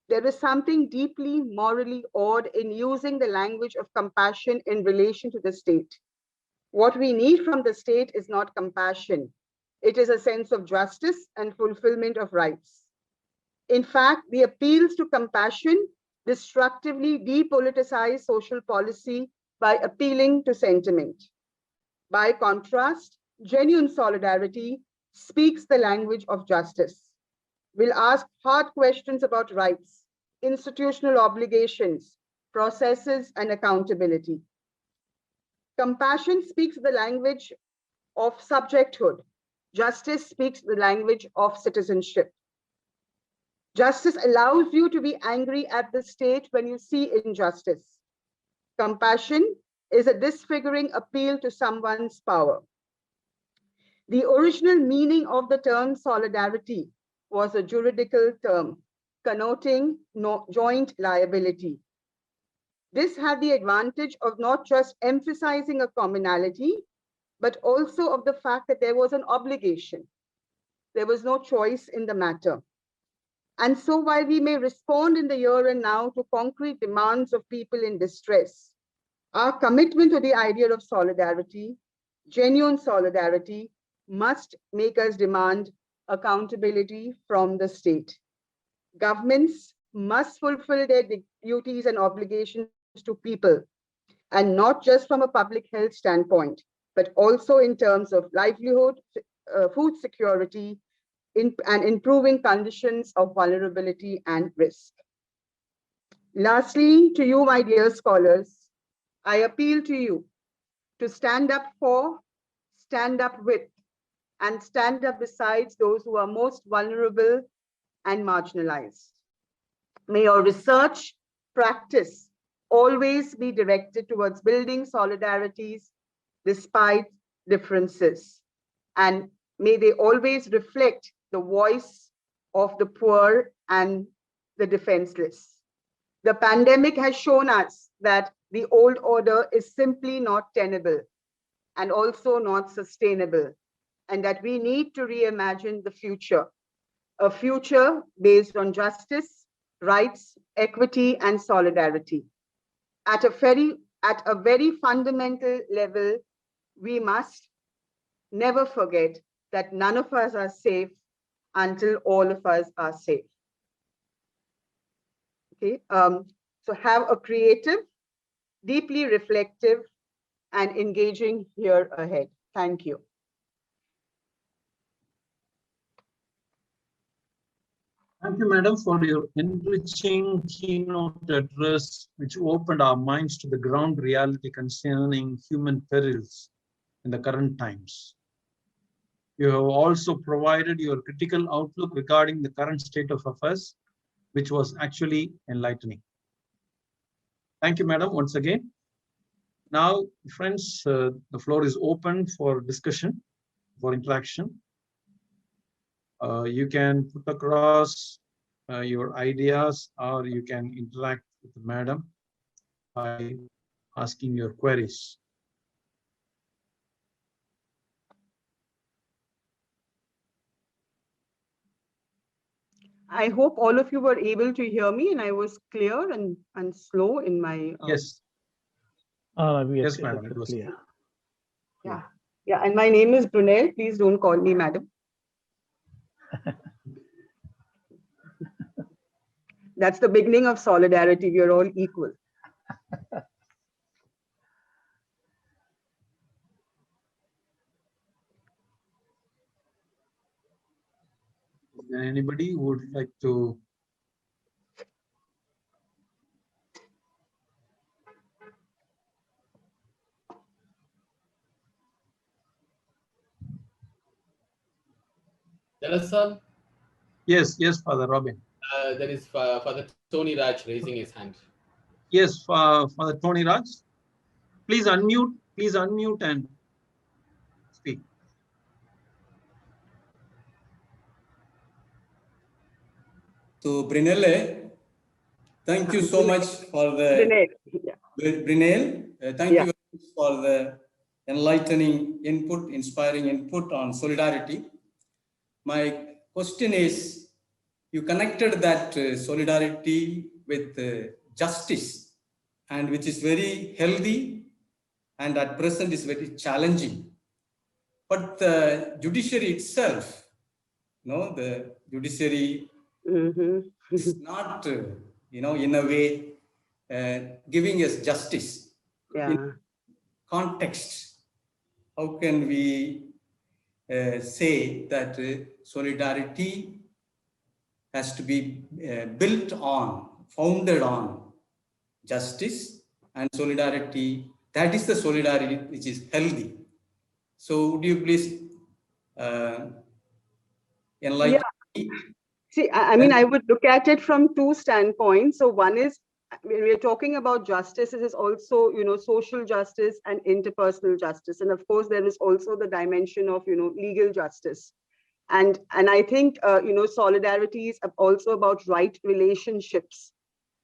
There is something deeply morally odd in using the language of compassion in relation to the state. What we need from the state is not compassion. It is a sense of justice and fulfillment of rights. In fact, the appeals to compassion destructively depoliticize social policy by appealing to sentiment. By contrast, genuine solidarity speaks the language of justice. Will ask hard questions about rights, institutional obligations, processes, and accountability. Compassion speaks the language of subjecthood. Justice speaks the language of citizenship. Justice allows you to be angry at the state when you see injustice. Compassion is a disfiguring appeal to someone's power. The original meaning of the term solidarity was a juridical term connoting joint liability. This had the advantage of not just emphasizing a commonality, but also of the fact that there was an obligation. There was no choice in the matter. And so while we may respond in the here and now to concrete demands of people in distress, our commitment to the idea of solidarity, genuine solidarity, must make us demand accountability from the state. Governments must fulfill their duties and obligations to people, and not just from a public health standpoint, but also in terms of livelihood, food security, and improving conditions of vulnerability and risk. Lastly, to you, my dear scholars, I appeal to you to stand up for, stand up with, and stand up beside those who are most vulnerable and marginalized. May your research practice always be directed towards building solidarities despite differences. And may they always reflect the voice of the poor and the defenseless. The pandemic has shown us that the old order is simply not tenable and also not sustainable, and that we need to reimagine the future, a future based on justice, rights, equity, and solidarity. At a very fundamental level, we must never forget that none of us are safe until all of us are safe. Okay, so have a creative, deeply reflective, and engaging year ahead. Thank you. Thank you, madam, for your enriching keynote address, which opened our minds to the ground reality concerning human perils in the current times. You have also provided your critical outlook regarding the current state of affairs, which was actually enlightening. Thank you, madam, once again. Now, friends, the floor is open for discussion, for interaction. You can put across your ideas, or you can interact with the madam by asking your queries. I hope all of you were able to hear me and I was clear and slow in my... Yes. Yes, madam, it was clear. Yeah, yeah, and my name is Brinelle. Please don't call me madam. That's the beginning of solidarity. We are all equal. Is there anybody who would like to? Sir? Yes, yes, Father Robin. There is Father Tony Raj raising his hand. Yes, Father Tony Raj. Please unmute and speak. So, Brinelle, thank you so much for the Brinelle. Thank you very much for the enlightening input, inspiring input on solidarity. My question is, you connected that solidarity with justice, and which is very healthy and at present is very challenging. But the judiciary itself, the judiciary is not, in a way, giving us justice. In context, how can we say that solidarity has to be built on, founded on justice and solidarity? That is the solidarity which is healthy. So would you please enlighten me? See, I mean, I would look at it from two standpoints. So one is, when we're talking about justice, it is also, social justice and interpersonal justice. And of course, there is also the dimension of, legal justice. And I think, solidarity is also about right relationships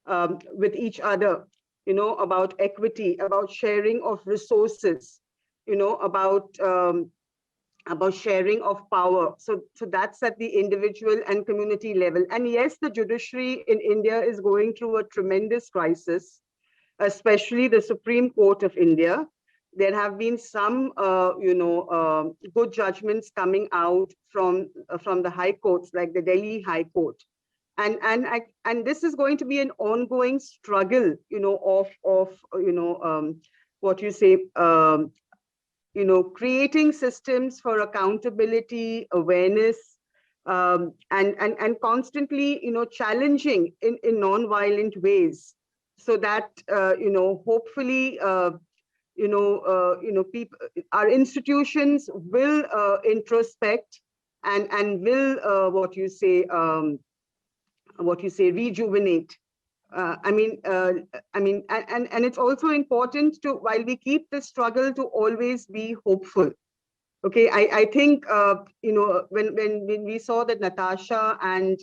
with each other. about equity, about sharing of resources, about sharing of power. So that's at the individual and community level. And yes, the judiciary in India is going through a tremendous crisis, especially the Supreme Court of India. There have been some, good judgments coming out from the high courts, like the Delhi High Court. And this is going to be an ongoing struggle, what you say, creating systems for accountability, awareness, and constantly, challenging in non-violent ways, so that hopefully, people, our institutions will introspect and will rejuvenate. And it's also important to, while we keep this struggle, to always be hopeful. Okay, I think when we saw that Natasha and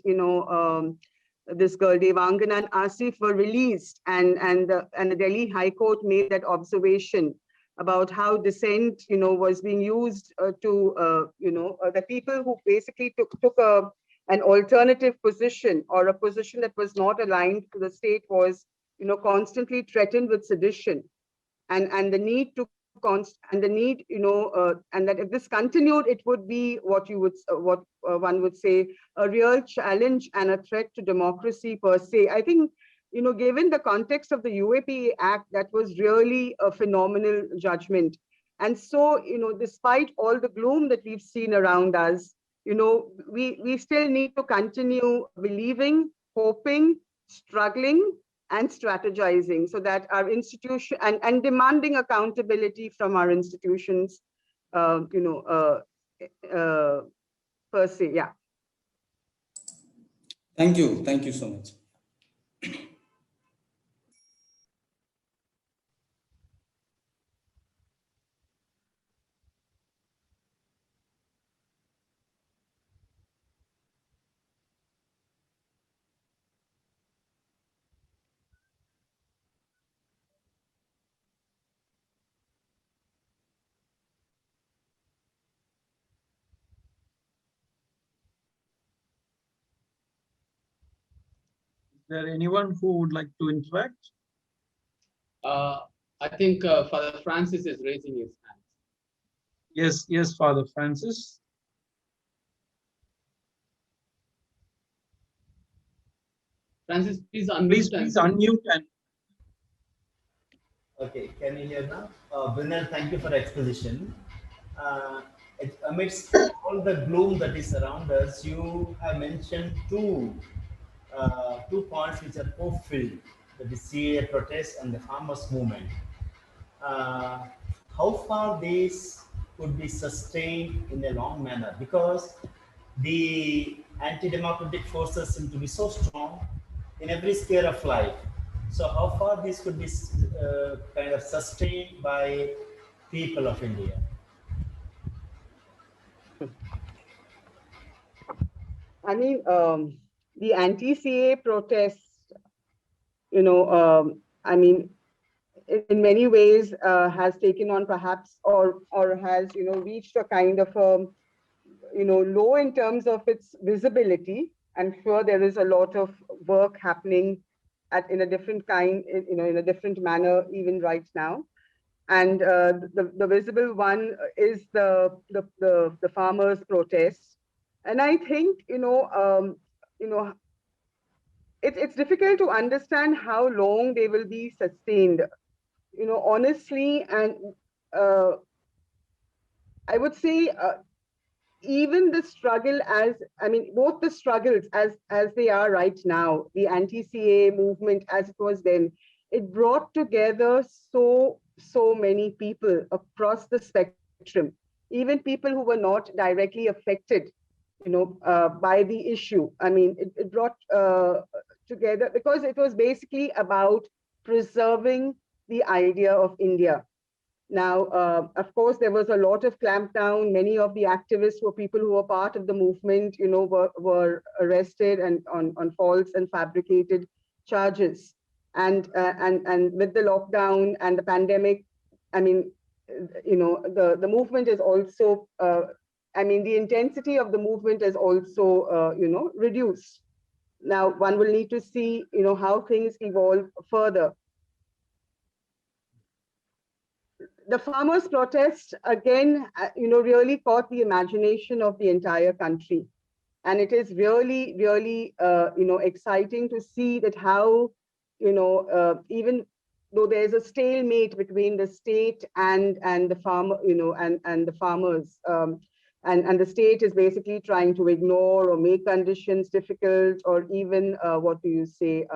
this girl Devangana and Asif were released, and the Delhi High Court made that observation about how dissent was being used to the people who basically took an alternative position, or a position that was not aligned to the state, was constantly threatened with sedition, and the need to and that if this continued, it would be what one would say a real challenge and a threat to democracy per se. I think, given the context of the UAPA Act, that was really a phenomenal judgment. And so, despite all the gloom that we've seen around us, we still need to continue believing, hoping, struggling, and strategizing, so that our institution and demanding accountability from our institutions, per se. Yeah. Thank you so much. Is there anyone who would like to interact? I think Father Francis is raising his hand. Yes, Father Francis. Francis, please unmute. Please unmute and. Okay, can you hear now? Brinelle, thank you for the exposition. Amidst all the gloom that is around us, you have mentioned two points which are hope-filled: the CA protest and the farmers' movement. How far these could be sustained in a long manner? Because the anti-democratic forces seem to be so strong in every sphere of life. So how far this could be kind of sustained by people of India? I mean, the anti-CA protest, in many ways has taken on perhaps, or has, reached a kind of, low in terms of its visibility. I'm sure there is a lot of work happening in a different kind, in a different manner, even right now. And the visible one is the farmers' protests. And I think, it's difficult to understand how long they will be sustained, honestly. And I would say, even the struggle both the struggles as they are right now, the anti-CA movement as it was then, it brought together so many people across the spectrum, even people who were not directly affected, by the issue. I mean, it brought together, because it was basically about preserving the idea of India. Now, of course, there was a lot of clampdown. Many of the activists were people who were part of the movement, were arrested and on false and fabricated charges. And with the lockdown and the pandemic, I mean, the movement is also, the intensity of the movement is also, reduced. Now, one will need to see, how things evolve further. The farmers' protest, again, really caught the imagination of the entire country. And it is really, really, exciting to see that how, even though there's a stalemate between the state and the farmer, and the farmers, and the state is basically trying to ignore or make conditions difficult, or even what do you say,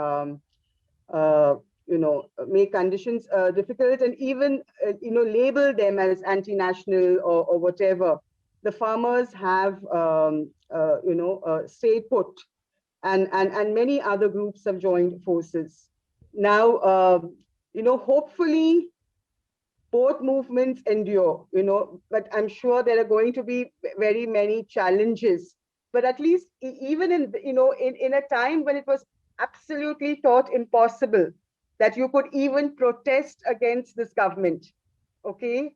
make conditions difficult, and even label them as anti-national or whatever. The farmers have stayed put, and many other groups have joined forces. Now, hopefully both movements endure, but I'm sure there are going to be very many challenges. But at least even in a time when it was absolutely thought impossible that you could even protest against this government, okay,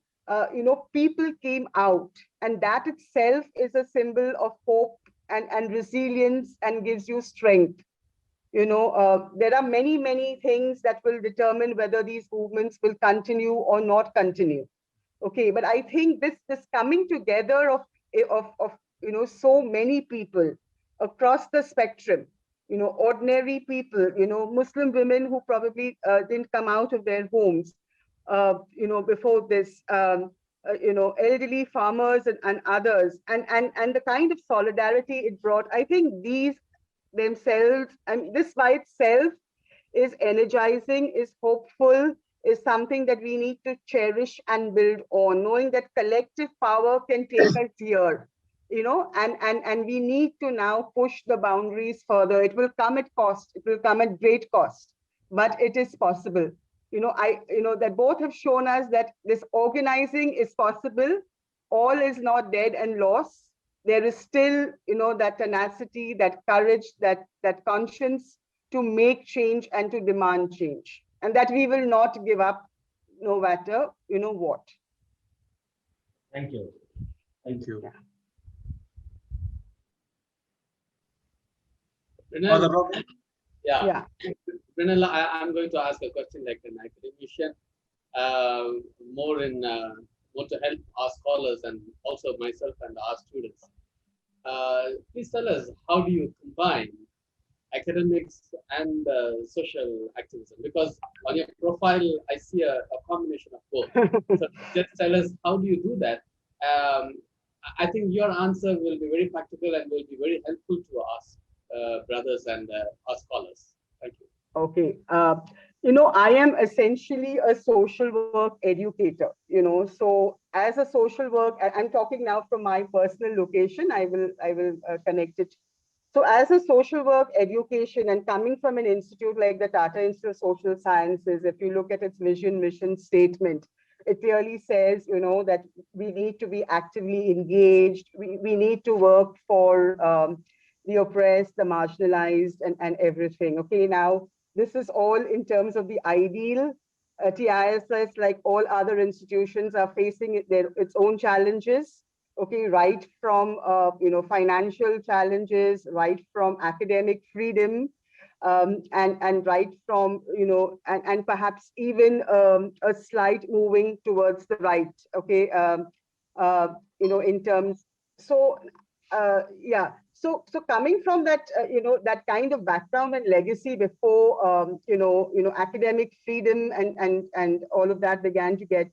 people came out, and that itself is a symbol of hope and resilience, and gives you strength. There are many, many things that will determine whether these movements will continue or not continue. Okay, but I think this coming together of so many people across the spectrum, ordinary people, Muslim women who probably didn't come out of their homes, before this, elderly farmers and others, and the kind of solidarity it brought. I think these themselves, this by itself is energizing, is hopeful, is something that we need to cherish and build on, knowing that collective power can take us here, and we need to now push the boundaries further. It will come at cost, it will come at great cost, but it is possible. That both have shown us that this organizing is possible. All is not dead and lost. There is still, that tenacity, that courage, that conscience to make change and to demand change, and that we will not give up no matter, what. Thank you. Thank you. Brinelle, Robin? yeah. Brinelle, I'm going to ask a question like an academician, more to help our scholars and also myself and our students. Please tell us, how do you combine academics and social activism? Because on your profile, I see a combination of both. So just tell us, how do you do that? I think your answer will be very practical and will be very helpful to us, brothers and our scholars. Thank you. Okay. I am essentially a social work educator, so as a social work, I'm talking now from my personal location, I will connect it. So as a social work education, and coming from an institute like the Tata Institute of Social Sciences, if you look at its mission statement, it clearly says, that we need to be actively engaged. We need to work for the oppressed, the marginalized, and everything. Okay, now this is all in terms of the ideal. TISS, like all other institutions, are facing its own challenges. Okay, right from financial challenges, right from academic freedom, and right from and perhaps even a slight moving towards the right. Okay, in terms. So So coming from that, that kind of background and legacy before, academic freedom and all of that began to get,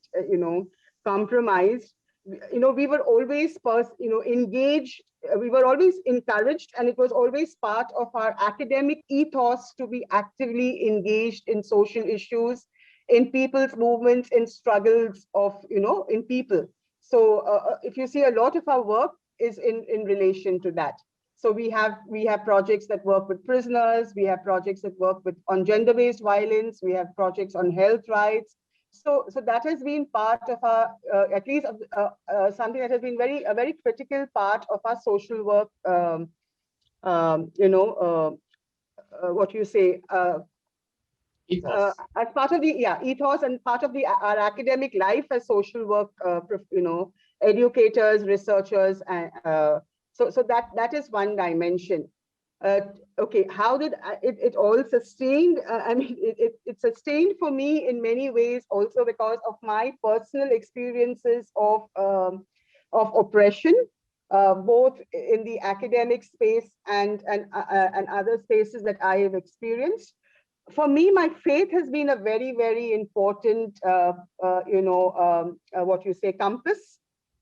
compromised. We were always, engaged. We were always encouraged, and it was always part of our academic ethos to be actively engaged in social issues, in people's movements, in struggles of, in people. So if you see, a lot of our work is in relation to that. So we have projects that work with prisoners. We have projects that work on gender-based violence. We have projects on health rights. So that has been part of our, at least something that has been a very critical part of our social work. What you say, Ethos. as part of the ethos and part of our academic life as social work, educators, researchers, and so that is one dimension. Okay, how did it all sustained? I mean, it sustained for me in many ways also because of my personal experiences of oppression, both in the academic space and other spaces that I have experienced. For me, my faith has been a very, very important, compass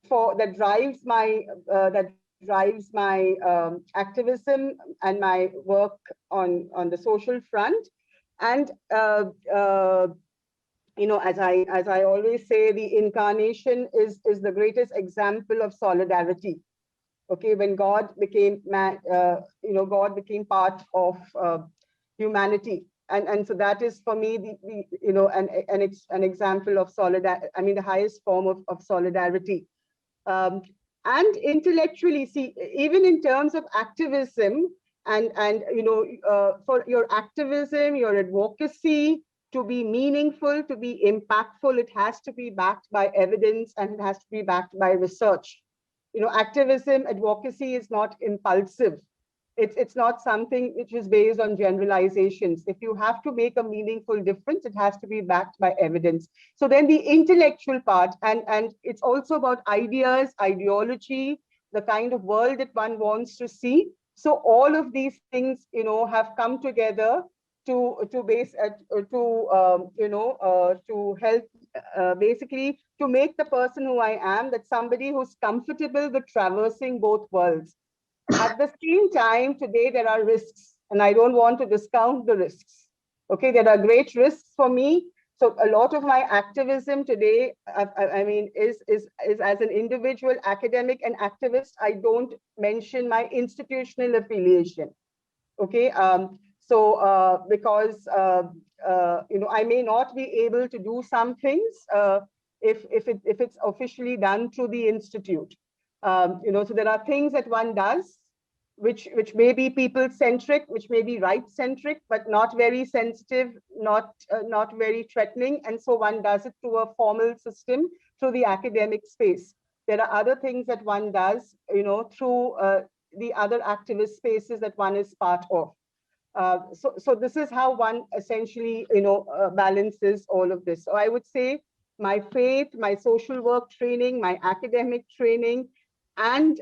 that drives my activism and my work on the social front. And as I always say, the incarnation is the greatest example of solidarity. Okay, when God became God became part of humanity. And so that is for me it's an example of solidarity. I mean, the highest form of solidarity. And intellectually, see, even in terms of activism, for your activism, your advocacy to be meaningful, to be impactful, it has to be backed by evidence and it has to be backed by research. Activism, advocacy is not impulsive. It's not something which is based on generalizations. If you have to make a meaningful difference, it has to be backed by evidence. So then the intellectual part, and it's also about ideas, ideology, the kind of world that one wants to see. So all of these things, have come together to help basically to make the person who I am, that somebody who's comfortable with traversing both worlds. At the same time, today there are risks, and I don't want to discount the risks. Okay, there are great risks for me. So a lot of my activism today, I mean, is as an individual academic and activist. I don't mention my institutional affiliation. Okay, because I may not be able to do some things if it's officially done through the institute. So there are things that one does which may be people-centric, which may be right-centric, but not very sensitive, not very threatening. And so one does it through a formal system, through the academic space. There are other things that one does, through the other activist spaces that one is part of. So this is how one essentially, balances all of this. So I would say my faith, my social work training, my academic training, and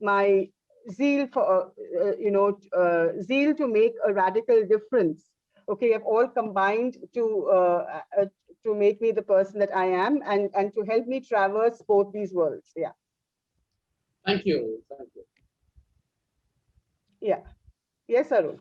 my zeal for zeal to make a radical difference, okay, have all combined to make me the person that I am, and to help me traverse both these worlds. Yeah. Thank you. Thank you. Yeah. Yes, Arun.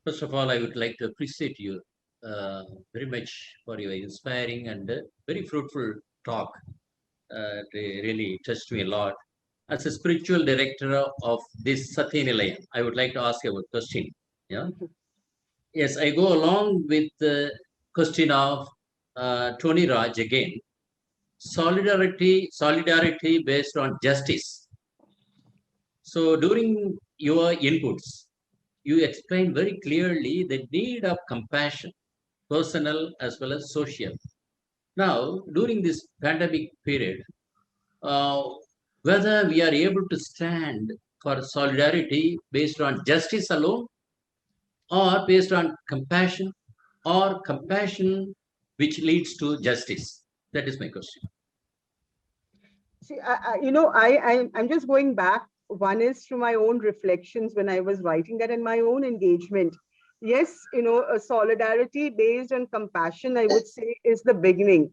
First of all, I would like to appreciate you very much for your inspiring and very fruitful talk. It really touched me a lot. As a spiritual director of this Satya Nilayam, I would like to ask you a question. Yeah. Yes, I go along with the question of Tony Raj again. Solidarity based on justice. So during your inputs, you explained very clearly the need of compassion, personal as well as social. Now, during this pandemic period, whether we are able to stand for solidarity based on justice alone, or based on compassion, or compassion which leads to justice. That is my question. See, I'm just going back. One is through my own reflections when I was writing that, and my own engagement. Yes, a solidarity based on compassion, I would say, is the beginning.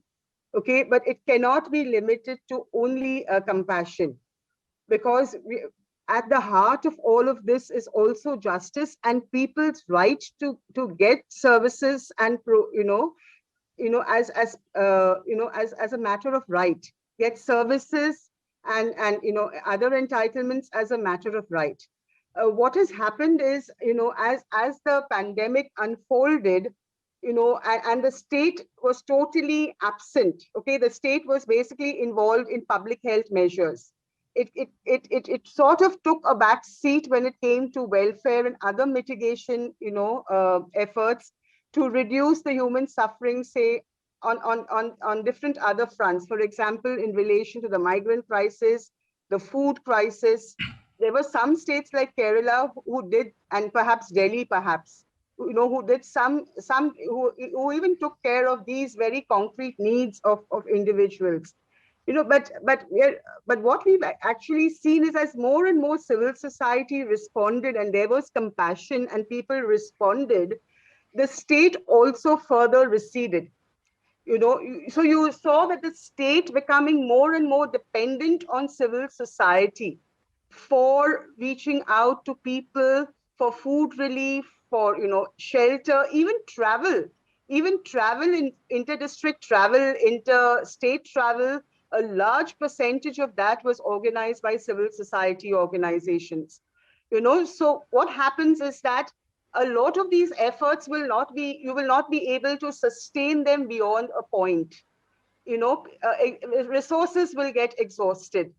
Okay, but it cannot be limited to only compassion, because at the heart of all of this is also justice and people's right to get services and as a matter of right, get services and other entitlements as a matter of right. What has happened is, as the pandemic unfolded, and the state was totally absent. Okay, the state was basically involved in public health measures. it sort of took a back seat when it came to welfare and other mitigation, efforts to reduce the human suffering, say, on different other fronts. For example, in relation to the migrant crisis, the food crisis, there were some states like Kerala who did, and perhaps Delhi, perhaps, who did who even took care of these very concrete needs of individuals. But what we've actually seen is, as more and more civil society responded and there was compassion and people responded, the state also further receded. So you saw that the state becoming more and more dependent on civil society for reaching out to people, for food relief, for shelter, even travel, in inter-district travel, interstate travel. A large percentage of that was organized by civil society organizations. So what happens is that a lot of these efforts you will not be able to sustain them beyond a point. Resources will get exhausted.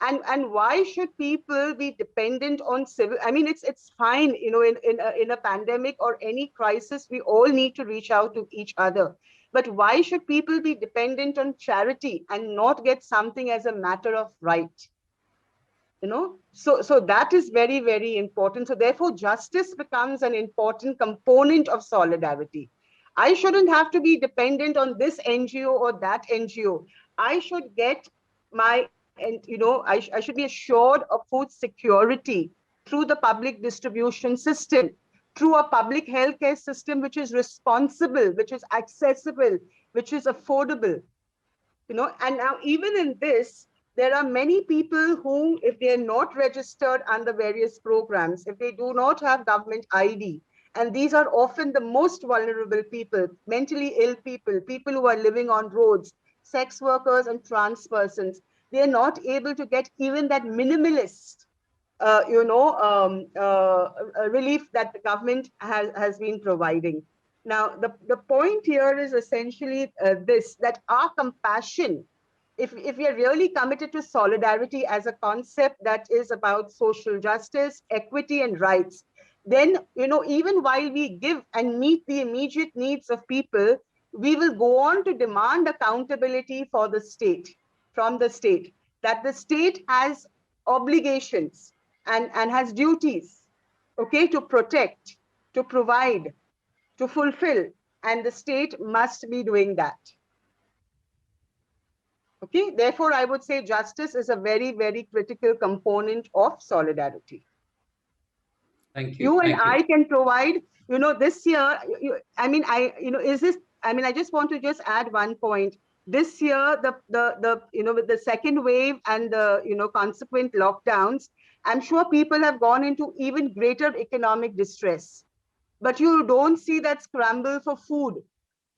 And why should people be dependent on civil? I mean, it's fine, in a pandemic or any crisis, we all need to reach out to each other. But why should people be dependent on charity and not get something as a matter of right? So that is very, very important. So therefore, justice becomes an important component of solidarity. I shouldn't have to be dependent on this NGO or that NGO. I should get I should be assured of food security through the public distribution system, through a public healthcare system which is responsible, which is accessible, which is affordable. And now even in this, there are many people who, if they are not registered under various programs, if they do not have government ID, and these are often the most vulnerable people, mentally ill people, people who are living on roads, sex workers and trans persons, they are not able to get even that minimalist, relief that the government has been providing. Now, the point here is essentially this, that our compassion, if we are really committed to solidarity as a concept that is about social justice, equity, and rights, then, even while we give and meet the immediate needs of people, we will go on to demand accountability for the state, from the state, that the state has obligations and has duties, okay, to protect, to provide, to fulfill, and the state must be doing that. Okay, therefore, I would say justice is a very, very critical component of solidarity. Thank you. I can provide, this year, I just want to just add one point. This year, with the second wave and the, consequent lockdowns, I'm sure people have gone into even greater economic distress. But you don't see that scramble for food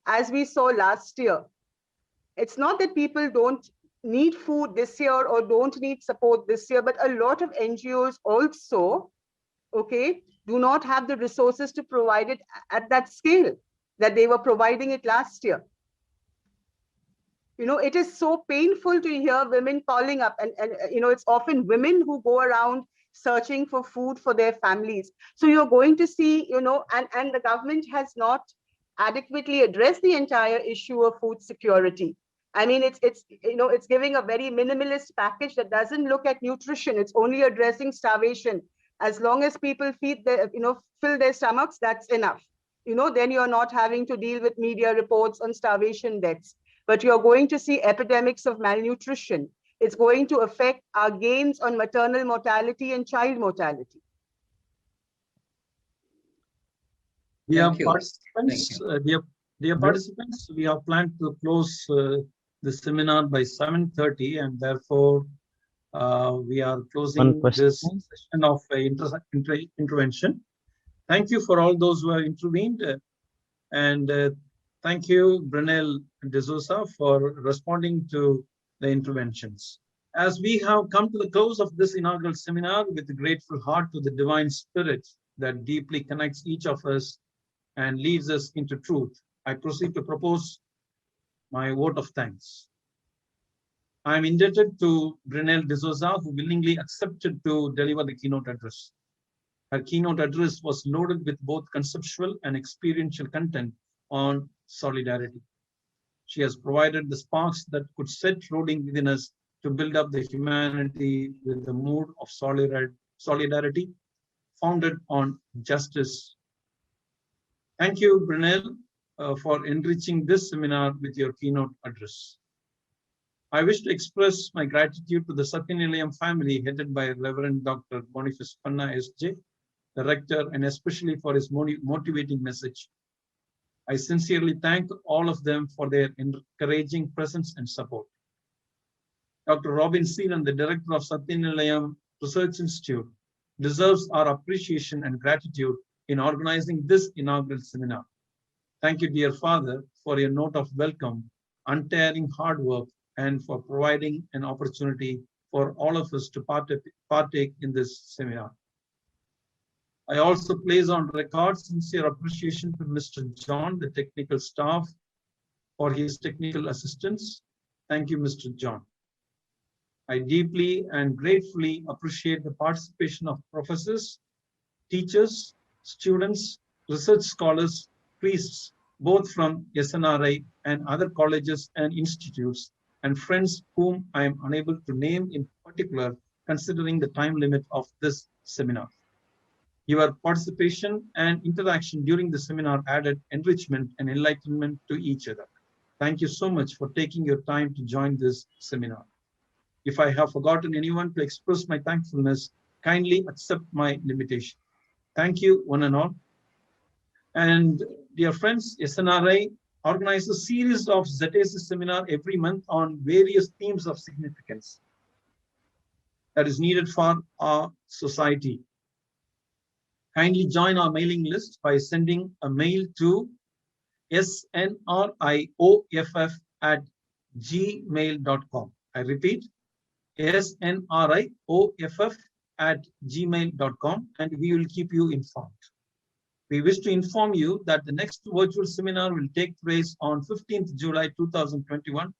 as we saw last year. It's not that people don't need food this year or don't need support this year, but a lot of NGOs also, okay, do not have the resources to provide it at that scale that they were providing it last year. It is so painful to hear women calling up, and it's often women who go around searching for food for their families. So you're going to see, and the government has not adequately addressed the entire issue of food security. I mean, it's giving a very minimalist package that doesn't look at nutrition. It's only addressing starvation. As long as people fill their stomachs, that's enough. Then you're not having to deal with media reports on starvation deaths. But you're going to see epidemics of malnutrition. It's going to affect our gains on maternal mortality and child mortality. Dear participants, dear participants, we have planned to close the seminar by 7:30, and therefore we are closing this session of intervention. Thank you for all those who have intervened, and thank you, Brinelle D'Souza, for responding to the interventions. As we have come to the close of this inaugural seminar with a grateful heart to the divine spirit that deeply connects each of us and leads us into truth, I proceed to propose my vote of thanks. I am indebted to Brinelle D'Souza, who willingly accepted to deliver the keynote address. Her keynote address was loaded with both conceptual and experiential content on solidarity. She has provided the sparks that could set rolling within us to build up the humanity with the mood of solidarity founded on justice. Thank you, Brinelle, for enriching this seminar with your keynote address. I wish to express my gratitude to the Satya Nilayam family headed by Reverend Dr. Boniface Panna SJ, the rector, and especially for his motivating message. I sincerely thank all of them for their encouraging presence and support. Dr. Robin Seelan, the director of Satya Nilayam Research Institute, deserves our appreciation and gratitude in organizing this inaugural seminar. Thank you, dear Father, for your note of welcome, untiring hard work, and for providing an opportunity for all of us to partake in this seminar. I also place on record sincere appreciation to Mr. John, the technical staff, for his technical assistance. Thank you, Mr. John. I deeply and gratefully appreciate the participation of professors, teachers, students, research scholars, priests, both from SNRI and other colleges and institutes, and friends whom I am unable to name in particular, considering the time limit of this seminar. Your participation and interaction during the seminar added enrichment and enlightenment to each other. Thank you so much for taking your time to join this seminar. If I have forgotten anyone to express my thankfulness, kindly accept my limitation. Thank you, one and all. And dear friends, SNRI organizes a series of ZATESIS seminar every month on various themes of significance that is needed for our society. Kindly join our mailing list by sending a mail to snrioff@gmail.com. I repeat, snrioff@gmail.com, and we will keep you informed. We wish to inform you that the next virtual seminar will take place on 15th July 2021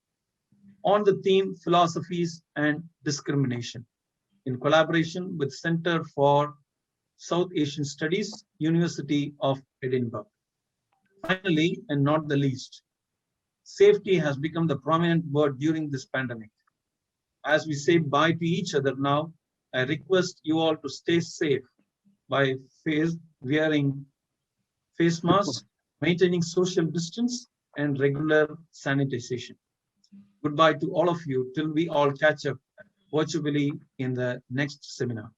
on the theme Philosophies and Discrimination in collaboration with Center for South Asian Studies, University of Edinburgh. Finally, and not the least, safety has become the prominent word during this pandemic. As we say bye to each other now, I request you all to stay safe by wearing face masks, maintaining social distance, and regular sanitization. Goodbye to all of you till we all catch up virtually in the next seminar.